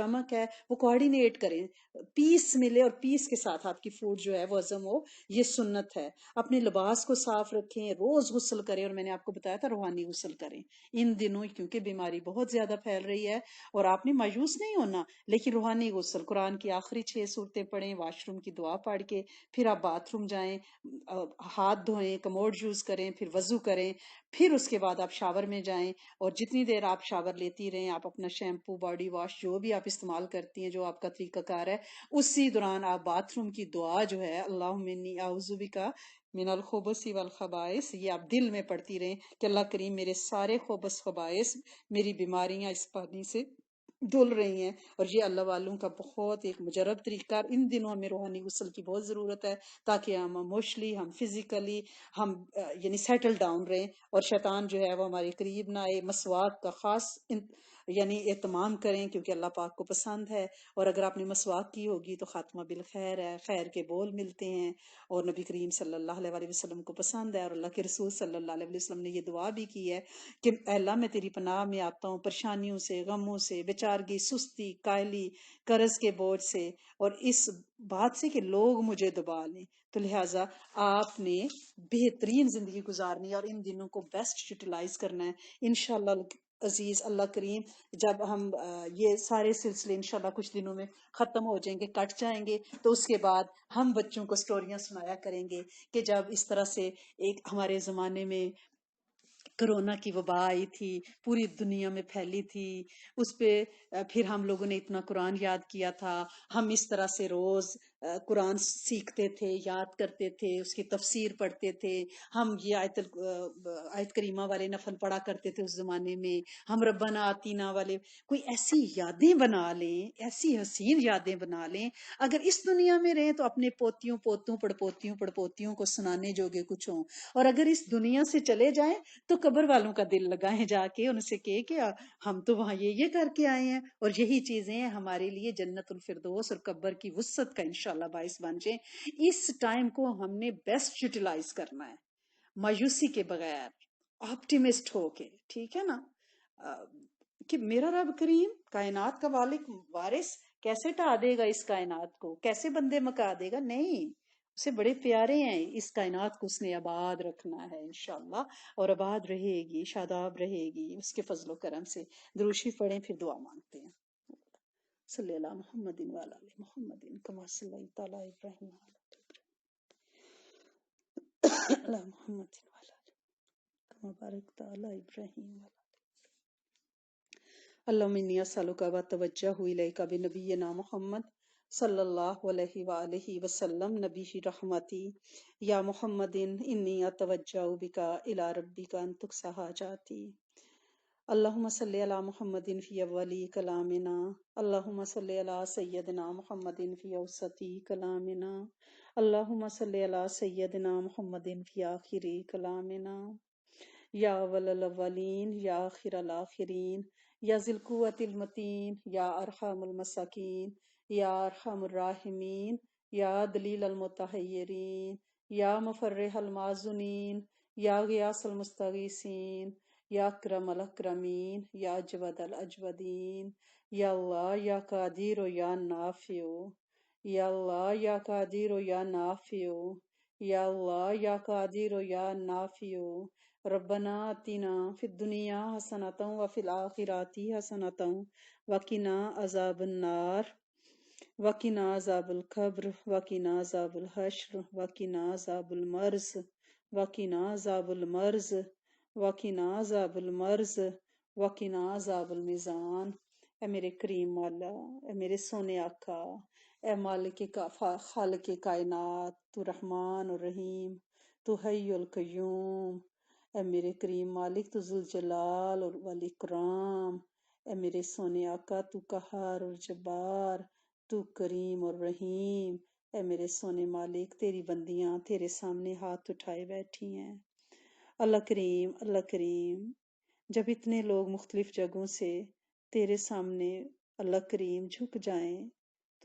اسٹمک ہے وہ کوآرڈینیٹ کریں، پیس ملے اور پیس کے ساتھ آپ کی فوڈ جو ہے وہ ہضم ہو، یہ سنت ہے۔ اپنے لباس کو صاف رکھیں، روز غسل کریں، اور میں نے آپ کو بتایا تھا روحانی غسل کریں ان دنوں، کیونکہ بیماری بہت زیادہ پھیل رہی ہے۔ اور آپ نے مایوس نہیں ہونا، لیکن روحانی غسل، قرآن کی آخری 6 صورتیں پڑھیں، واش روم کی دعا پڑھ کے پھر آپ باتھ روم جائیں، ہاتھ دھوئیں، کموڈ یوز کریں، پھر وضو کریں، پھر اس کے بعد آپ شاور میں جائیں، اور جتنی دیر آپ شاور لیتی رہیں، آپ اپنا شیمپو، باڈی واش جو بھی آپ استعمال کرتی ہیں، جو آپ کا طریقہ کار ہے، اسی دوران آپ باتھ روم کی دعا جو ہے اللہم انی اعوذ بک من الخبث والخبائث، یہ آپ دل میں پڑھتی رہیں کہ اللہ کریم میرے سارے خبث خبائث، میری بیماریاں اس پانی سے دھل رہی ہیں۔ اور یہ اللہ والوں کا بہت ایک مجرب طریقہ، ان دنوں ہمیں روحانی غسل کی بہت ضرورت ہے، تاکہ ہم ایموشنلی، ہم فزیکلی، ہم یعنی سیٹل ڈاؤن رہیں، اور شیطان جو ہے وہ ہمارے قریب نہ آئے۔ مسواک کا خاص یعنی اہتمام کریں، کیونکہ اللہ پاک کو پسند ہے، اور اگر آپ نے مسواک کی ہوگی تو خاتمہ بالخیر ہے، خیر کے بول ملتے ہیں، اور نبی کریم صلی اللہ علیہ وسلم کو پسند ہے، اور اللہ کے رسول صلی اللہ علیہ وسلم نے یہ دعا بھی کی ہے کہ اے اللہ میں تیری پناہ میں آتا ہوں پریشانیوں سے، غموں سے، بیچارگی، سستی، کائلی، قرض کے بوجھ سے، اور اس بات سے کہ لوگ مجھے دبا لیں۔ تو لہٰذا آپ نے بہترین زندگی گزارنی ہے، اور ان دنوں کو بیسٹ یوٹیلائز کرنا ہے انشاءاللہ عزیز۔ اللہ کریم جب ہم یہ سارے سلسلے انشاءاللہ کچھ دنوں میں ختم ہو جائیں گے، کٹ جائیں گے، تو اس کے بعد ہم بچوں کو سٹوریاں سنایا کریں گے کہ جب اس طرح سے ایک ہمارے زمانے میں کرونا کی وبا آئی تھی، پوری دنیا میں پھیلی تھی، اس پہ پھر ہم لوگوں نے اتنا قرآن یاد کیا تھا، ہم اس طرح سے روز قرآن سیکھتے تھے، یاد کرتے تھے، اس کی تفسیر پڑھتے تھے، ہم یہ آیت کریمہ والے نفل پڑھا کرتے تھے اس زمانے میں، ہم ربنا آتینا والے، کوئی ایسی یادیں بنا لیں، ایسی حسین یادیں بنا لیں، اگر اس دنیا میں رہیں تو اپنے پوتیوں، پوتوں، پڑپوتیوں کو سنانے جوگے کچھ ہوں، اور اگر اس دنیا سے چلے جائیں تو قبر والوں کا دل لگائیں، جا کے ان سے کہے کہ ہم تو وہاں یہ کر کے آئے ہیں، اور یہی چیزیں ہمارے لیے جنت الفردوس اور قبر کی وسعت کا انشاءاللہ باعث بن جائیں۔ اس ٹائم کو ہم نے بیسٹ یوٹیلائز کرنا ہے، مایوسی کے بغیر، آپٹیمسٹ ہو کے، ٹھیک ہے نا؟ کہ میرا رب کریم کائنات کا والک وارث کیسے ٹھا دے گا اس کائنات کو، کیسے بندے مکا دے گا؟ نہیں، اسے بڑے پیارے ہیں، اس کائنات کو اس نے آباد رکھنا ہے انشاءاللہ، اور آباد رہے گی، شاداب رہے گی اس کے فضل و کرم سے۔ دروشی پڑھیں، پھر دعا مانگتے ہیں۔ صلی اللہ محمد وعلی آل محمد کما صلیت علی ابراہیم علی محمد وعلی آل کما بارکت علی ابراہیم وعلی اللہم انی اسألک واتوجہ الیک بنبینا محمد صلی اللہ علیہ وآلہ وسلم نبی رحمتی یا محمد انی اتوجہ بک الی ربک ان تقضی حاجاتی۔ اللہم صلی علی محمد فی اولی کلامنا، اللہم صلی علی سیدنا محمد فی اوسطی کلامنا، اللہم صلی علی سیدنا محمد فی آخری کلامنا، یا اول الاولین یا آخر الاخرین، یا ذی القوۃ المتین، یا ارحم المساکین، یا ارحم الراحمین، یا دلیل المتحیرین، یا مفرح المعذونین، یا غیاث المستغیثین، یا اکرم الاکرمین، یا اجود الاجودین، یا اللہ یا قادر و یا نافع، یا اللہ یا قادر و یا نافع، یا اللہ یا قادر و یا نافع، ربنا آتنا فی الدنیا حسنۃ وفی الآخرۃ حسنۃ وقنا عذاب النار، وقنا عذاب القبر، وقنا عذاب الحشر، وقنا عذاب المرض، وقنا عذاب المرض، وقنا عذاب المرض، وقنا عذاب المیزان۔ اے میرے کریم مولا، اے میرے سونے آقا، اے مالک خالق کائنات، تو رحمان الرحیم، تو حی القیوم، اے میرے کریم مالک، تو ذوالجلال والاکرام، اے میرے سونے آقا، تو قہار اور جبار، تو کریم اور رحیم، اے میرے سونے مالک، تیری بندیاں تیرے سامنے ہاتھ اٹھائے بیٹھی ہیں۔ اللہ کریم، اللہ کریم، جب اتنے لوگ مختلف جگہوں سے تیرے سامنے اللہ کریم جھک جائیں،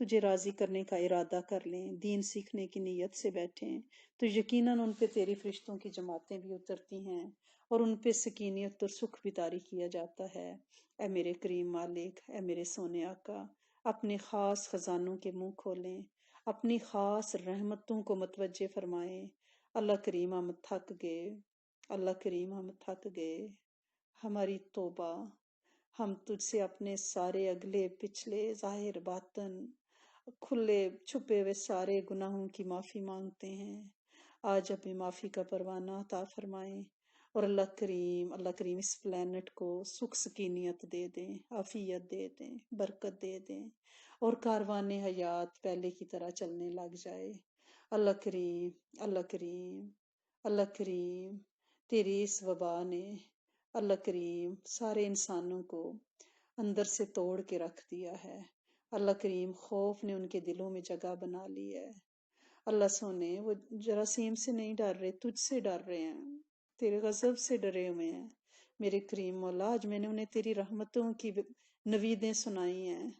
تجھے راضی کرنے کا ارادہ کر لیں، دین سیکھنے کی نیت سے بیٹھیں، تو یقیناً ان پہ تیری فرشتوں کی جماعتیں بھی اترتی ہیں، اور ان پہ سکینیت اور سکھ بھی طاری کیا جاتا ہے۔ اے میرے کریم مالک، اے میرے سونے آقا، اپنے خاص خزانوں کے منہ کھولیں، اپنی خاص رحمتوں کو متوجہ فرمائیں۔ اللہ کریم ہم تھک گئے، اللہ کریم ہم تھک گئے، ہماری توبہ، ہم تجھ سے اپنے سارے اگلے پچھلے ظاہر باطن کھلے چھپے ہوئے سارے گناہوں کی معافی مانگتے ہیں۔ آج اپنی معافی کا پروانہ عطا فرمائیں، اور اللہ کریم اس پلانٹ کو سکھ سکینیت دے دیں، عافیت دے دیں، برکت دے دیں، اور کاروان حیات پہلے کی طرح چلنے لگ جائے۔ اللہ کریم، اللہ کریم، اللہ کریم، تیری اس وبا نے اللہ کریم سارے انسانوں کو اندر سے توڑ کے رکھ دیا ہے۔ اللہ کریم خوف نے ان کے دلوں میں جگہ بنا لی ہے۔ اللہ سونے وہ جراثیم سے نہیں ڈر رہے، تجھ سے ڈر رہے ہیں، تیرے غضب سے ڈرے ہوئے ہیں۔ میرے کریم مولا، آج میں نے انہیں تیری رحمتوں کی نویدیں سنائی ہیں،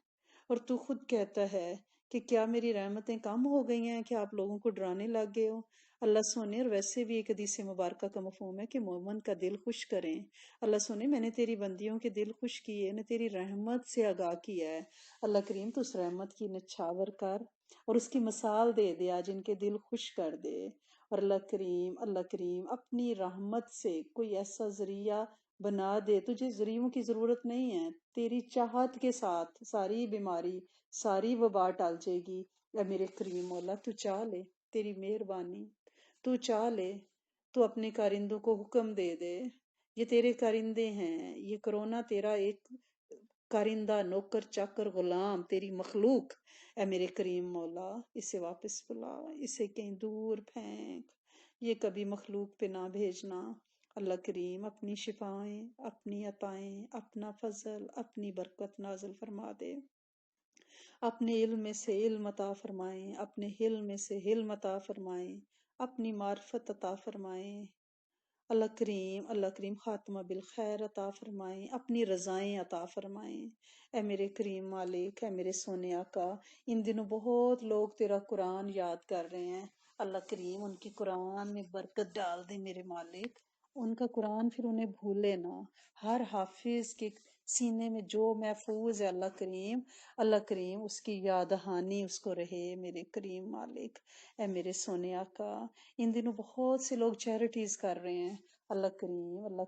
اور تو خود کہتا ہے کہ کیا میری رحمتیں کم ہو گئی ہیں کہ آپ لوگوں کو ڈرانے لگ گئے ہو۔ اللہ سونے، اور ویسے بھی ایک حدیث مبارکہ کا مفہوم ہے کہ مومن کا دل خوش کریں۔ اللہ سونے، میں نے تیری بندیوں کے دل خوش کیے، نے تیری رحمت سے آگاہ کیا ہے۔ اللہ کریم تو اس رحمت کی نچھاور کر اور اس کی مثال دے دے، آج ان کے دل خوش کر دے۔ اور اللہ کریم اپنی رحمت سے کوئی ایسا ذریعہ بنا دے، تجھے ذریعوں کی ضرورت نہیں ہے، تیری چاہت کے ساتھ ساری بیماری، ساری وبا ٹل جائے گی۔ اے میرے کریم مولا، تو چاہ لے، تیری مہربانی، تو چاہ لے، تو اپنے کارندوں کو حکم دے دے، یہ تیرے کارندے ہیں، یہ کرونا تیرا ایک کارندہ، نوکر چاکر، غلام، تیری مخلوق۔ اے میرے کریم مولا، اسے واپس بلا، اسے کہیں دور پھینک، یہ کبھی مخلوق پہ نہ بھیجنا۔ اللہ کریم اپنی شفائیں، اپنی عطائیں، اپنا فضل، اپنی برکت نازل فرما دے۔ اپنے علم میں سے علم عطا فرمائیں، اپنے حلم میں سے حلم عطا فرمائیں، اپنی معرفت عطا فرمائیں۔ اللہ کریم خاتمہ بالخیر عطا فرمائیں، اپنی رضائیں عطا فرمائیں۔ اے میرے کریم مالک، اے میرے سونے آقا، ان دنوں بہت لوگ تیرا قرآن یاد کر رہے ہیں۔ اللہ کریم ان کی قرآن میں برکت ڈال دے میرے مالک، ان کا قرآن پھر انہیں بھولے نہ۔ ہر حافظ کے سینے میں جو محفوظ ہے اللہ کریم اس کی یاد دہانی اس کو رہے میرے کریم مالک۔ اے میرے سونے آقا، ان دنوں بہت سے لوگ چیریٹیز کر رہے ہیں۔ اللہ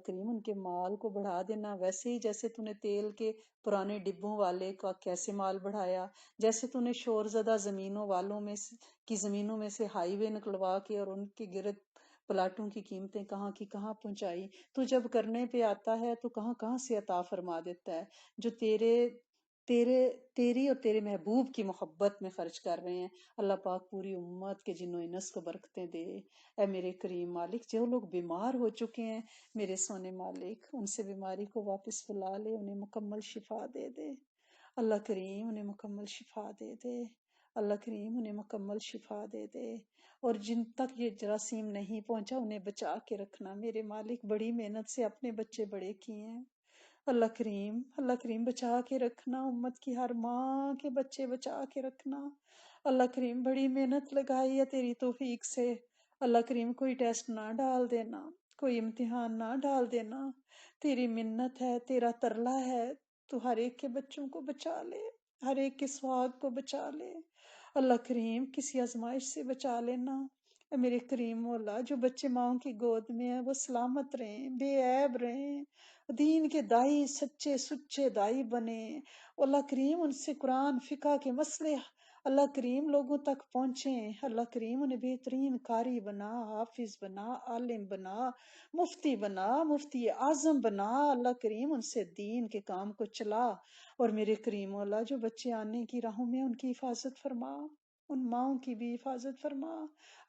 کریم ان کے مال کو بڑھا دینا، ویسے ہی جیسے تو نے تیل کے پرانے ڈبوں والے کا کیسے مال بڑھایا، جیسے تو نے شور زدہ زمینوں والوں میں کی زمینوں میں سے ہائی وے نکلوا کے اور ان کے گرد پلاٹوں کی قیمتیں کہاں کی کہاں پہنچائی، تو جب کرنے پہ آتا ہے تو کہاں کہاں سے عطا فرما دیتا ہے، جو تیری اور تیرے محبوب کی محبت میں خرچ کر رہے ہیں۔ اللہ پاک پوری امت کے جن و انس کو برکتیں دے۔ اے میرے کریم مالک، جو لوگ بیمار ہو چکے ہیں میرے سونے مالک، ان سے بیماری کو واپس بلا لے، انہیں مکمل شفا دے دے۔ اللہ کریم انہیں مکمل شفا دے دے، اللہ کریم انہیں مکمل شفا دے دے، اور جن تک یہ جراثیم نہیں پہنچا انہیں بچا کے رکھنا میرے مالک، بڑی محنت سے اپنے بچے بڑے کیے ہیں۔ اللہ کریم بچا کے رکھنا، امت کی ہر ماں کے بچے بچا کے رکھنا۔ اللہ کریم بڑی محنت لگائی ہے تیری توفیق سے، اللہ کریم کوئی ٹیسٹ نہ ڈال دینا، کوئی امتحان نہ ڈال دینا، تیری منت ہے، تیرا ترلا ہے، تو ہر ایک کے بچوں کو بچا لے، ہر ایک کے سواد کو بچا لے۔ اللہ کریم کسی آزمائش سے بچا لینا۔ اے میرے کریم مولا، جو بچے ماؤں کی گود میں ہیں وہ سلامت رہیں، بے عیب رہیں، دین کے دائی، سچے سچے دائی بنے۔ اللہ کریم ان سے قرآن فقہ کے مسئلے اللہ کریم لوگوں تک پہنچیں، اللہ کریم انہیں بہترین قاری بنا، حافظ بنا، عالم بنا، مفتی بنا، مفتی اعظم بنا۔ اللہ کریم ان سے دین کے کام کو چلا، اور میرے کریم مولا جو بچے آنے کی راہوں میں ان کی حفاظت فرما، ان ماؤں کی بھی حفاظت فرما۔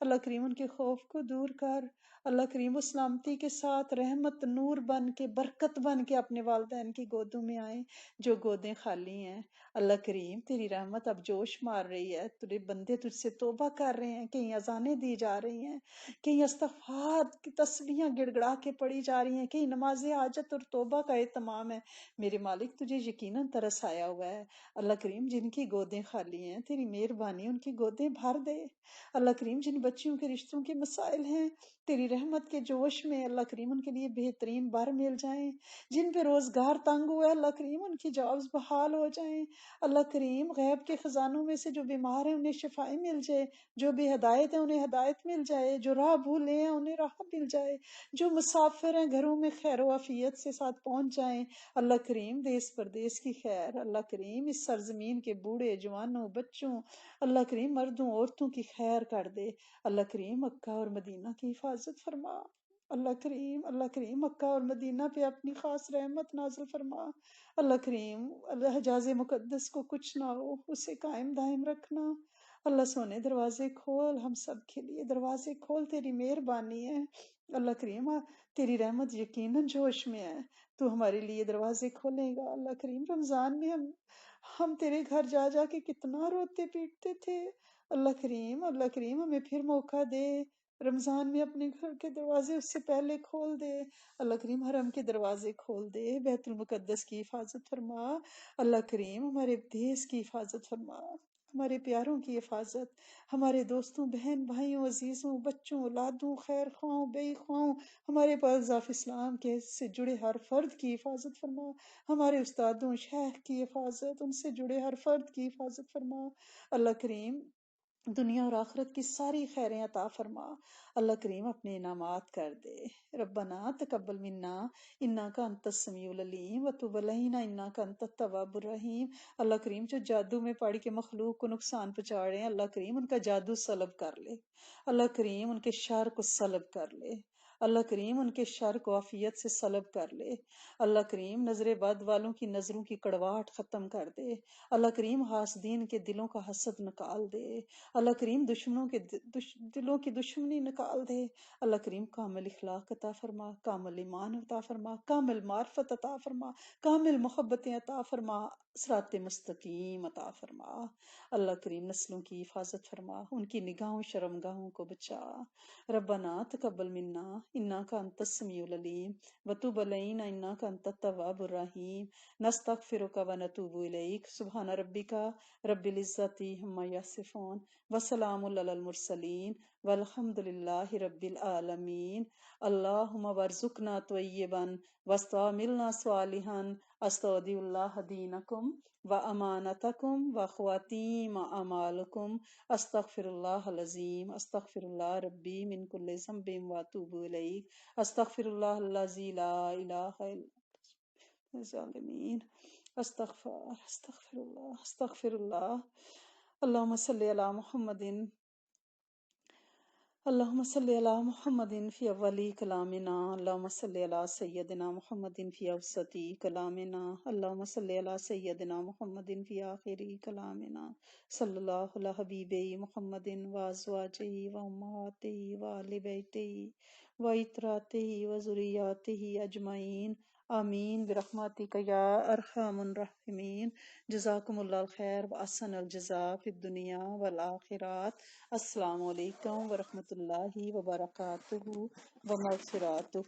اللہ کریم ان کے خوف کو دور کر، اللہ کریم وہ سلامتی کے ساتھ رحمت نور بن کے، برکت بن کے اپنے والدین کی گودوں میں آئیں جو گودیں خالی ہیں۔ اللہ کریم تیری رحمت اب جوش مار رہی ہے، تیرے بندے تجھ سے توبہ کر رہے ہیں، کہیں اذانیں دی جا رہی ہیں، کہیں استغفار کی تسبیحاں گڑ گڑا کے پڑھی جا رہی ہیں، کہیں نماز حاجت اور توبہ کا اہتمام ہے۔ میرے مالک تجھے یقیناً ترس آیا ہوا ہے۔ اللہ کریم جن کی گودیں خالی ہیں تیری مہربانی ان کی گودیں بھر دے۔ اللہ کریم جن بچیوں کے رشتوں کے مسائل ہیں تیری رحمت کے جوش میں اللہ کریم ان کے لیے بہترین بر مل جائیں۔ جن پہ روزگار تنگ ہوا ہے اللہ کریم ان کی جابز بحال ہو جائیں۔ اللہ کریم غیب کے خزانوں میں سے جو بیمار ہیں انہیں شفائیں مل جائے، جو بے ہدایت ہیں انہیں ہدایت مل جائے، جو راہ بھولے ہیں انہیں راہ مل جائے، جو مسافر ہیں گھروں میں خیر و عافیت سے ساتھ پہنچ جائیں۔ اللہ کریم دیس پردیس کی خیر، اللہ کریم اس سرزمین کے بوڑھے جوانوں بچوں، اللہ کریم مردوں عورتوں کی خیر کر دے۔ اللہ کریم مکہ اور مدینہ کی حفاظت فرما۔ اللہ کریم مکہ اور مدینہ پہ اپنی خاص رحمت نازل فرما۔ اللہ کریم اللہ حجاز مقدس کو کچھ نہ ہو اسے قائم دائم رکھنا۔ اللہ سونے دروازے کھول، ہم سب کے لیے دروازے کھول، تیری مہربانی ہے۔ اللہ کریم تیری رحمت یقیناً جوش میں ہے، تو ہمارے لیے دروازے کھولے گا۔ اللہ کریم رمضان میں ہم تیرے گھر جا جا کے کتنا روتے پیٹتے تھے۔ اللہ کریم ہمیں پھر موقع دے، رمضان میں اپنے گھر کے دروازے اس سے پہلے کھول دے۔ اللہ کریم حرم کے دروازے کھول دے، بیت المقدس کی حفاظت فرما۔ اللہ کریم ہمارے دیس کی حفاظت فرما، ہمارے پیاروں کی حفاظت، ہمارے دوستوں بہن بھائیوں عزیزوں بچوں اولادوں خیر خواہوں بے خواہوں، ہمارے پاس اسلام کے سے جڑے ہر فرد کی حفاظت فرما۔ ہمارے استادوں شیخ کی حفاظت، ان سے جڑے ہر فرد کی حفاظت فرما۔ اللہ کریم دنیا اور آخرت کی ساری خیریں عطا فرما۔ اللہ کریم اپنے انعامات کر دے۔ ربنا تقبل منا انک انت السمیع العلیم وتب علینا انک انت التواب الرحیم۔ اللہ کریم جو جادو میں پڑھ کے مخلوق کو نقصان پہنچا رہے ہیں اللہ کریم ان کا جادو سلب کر لے، اللہ کریم ان کے شر کو سلب کر لے، اللہ کریم ان کے شر کو عافیت سے سلب کر لے، اللہ کریم نظر بد والوں کی نظروں کی کڑواہٹ ختم کر دے، اللہ کریم حاسدین کے دلوں کا حسد نکال دے، اللہ کریم دشمنوں کے دلوں کی دشمنی نکال دے، اللہ کریم کامل اخلاق عطا فرما، کامل ایمان عطا فرما، کامل معرفت عطا فرما، کامل محبتیں عطا فرما، صراط مستقیم عطا فرما۔ اللہ کریم نسلوں کی حفاظت فرما، ان کی نگاہوں شرمگاہوں کو بچا۔ ربنا تقبل منا انک انت السمیع العلیم وتب علینا انک انت التواب الرحیم نستغفرک ونتوب الیک سبحان ربک رب العزت عما یصفون وسلام علی المرسلین والحمد للہ رب العالمین۔ اللہم وارزقنا طیبا واستعملنا صالحا استودع اللہ دینکم وامانتکم وخواتیم اعمالکم استغفر اللہ العظیم استغفر اللہ ربی من کل ذنب واتوب الیہ استغفر اللہ الذی لا الہ الا الظالمین استغفر اللہ اللہم صلی علی محمد اللہم صلی علی محمد فی اولی کلامنا اللہم صلی علی سیدنا محمد فی اوسطی کلامنا اللہم صلی علی سیدنا محمد فی آخری کلامنا صلی اللہ علی حبیبی محمد وازواجہ وامہاتہ وآل بیتہ وعتراتہ وذریاتہ اجمعین آمین برحمتک یا ارحم الراحمین۔ جزاکم اللہ الخیر واحسن الجزاء فی الدنیا والآخرات۔ السلام علیکم ورحمۃ اللہ وبرکاتہ ومغفراتہ۔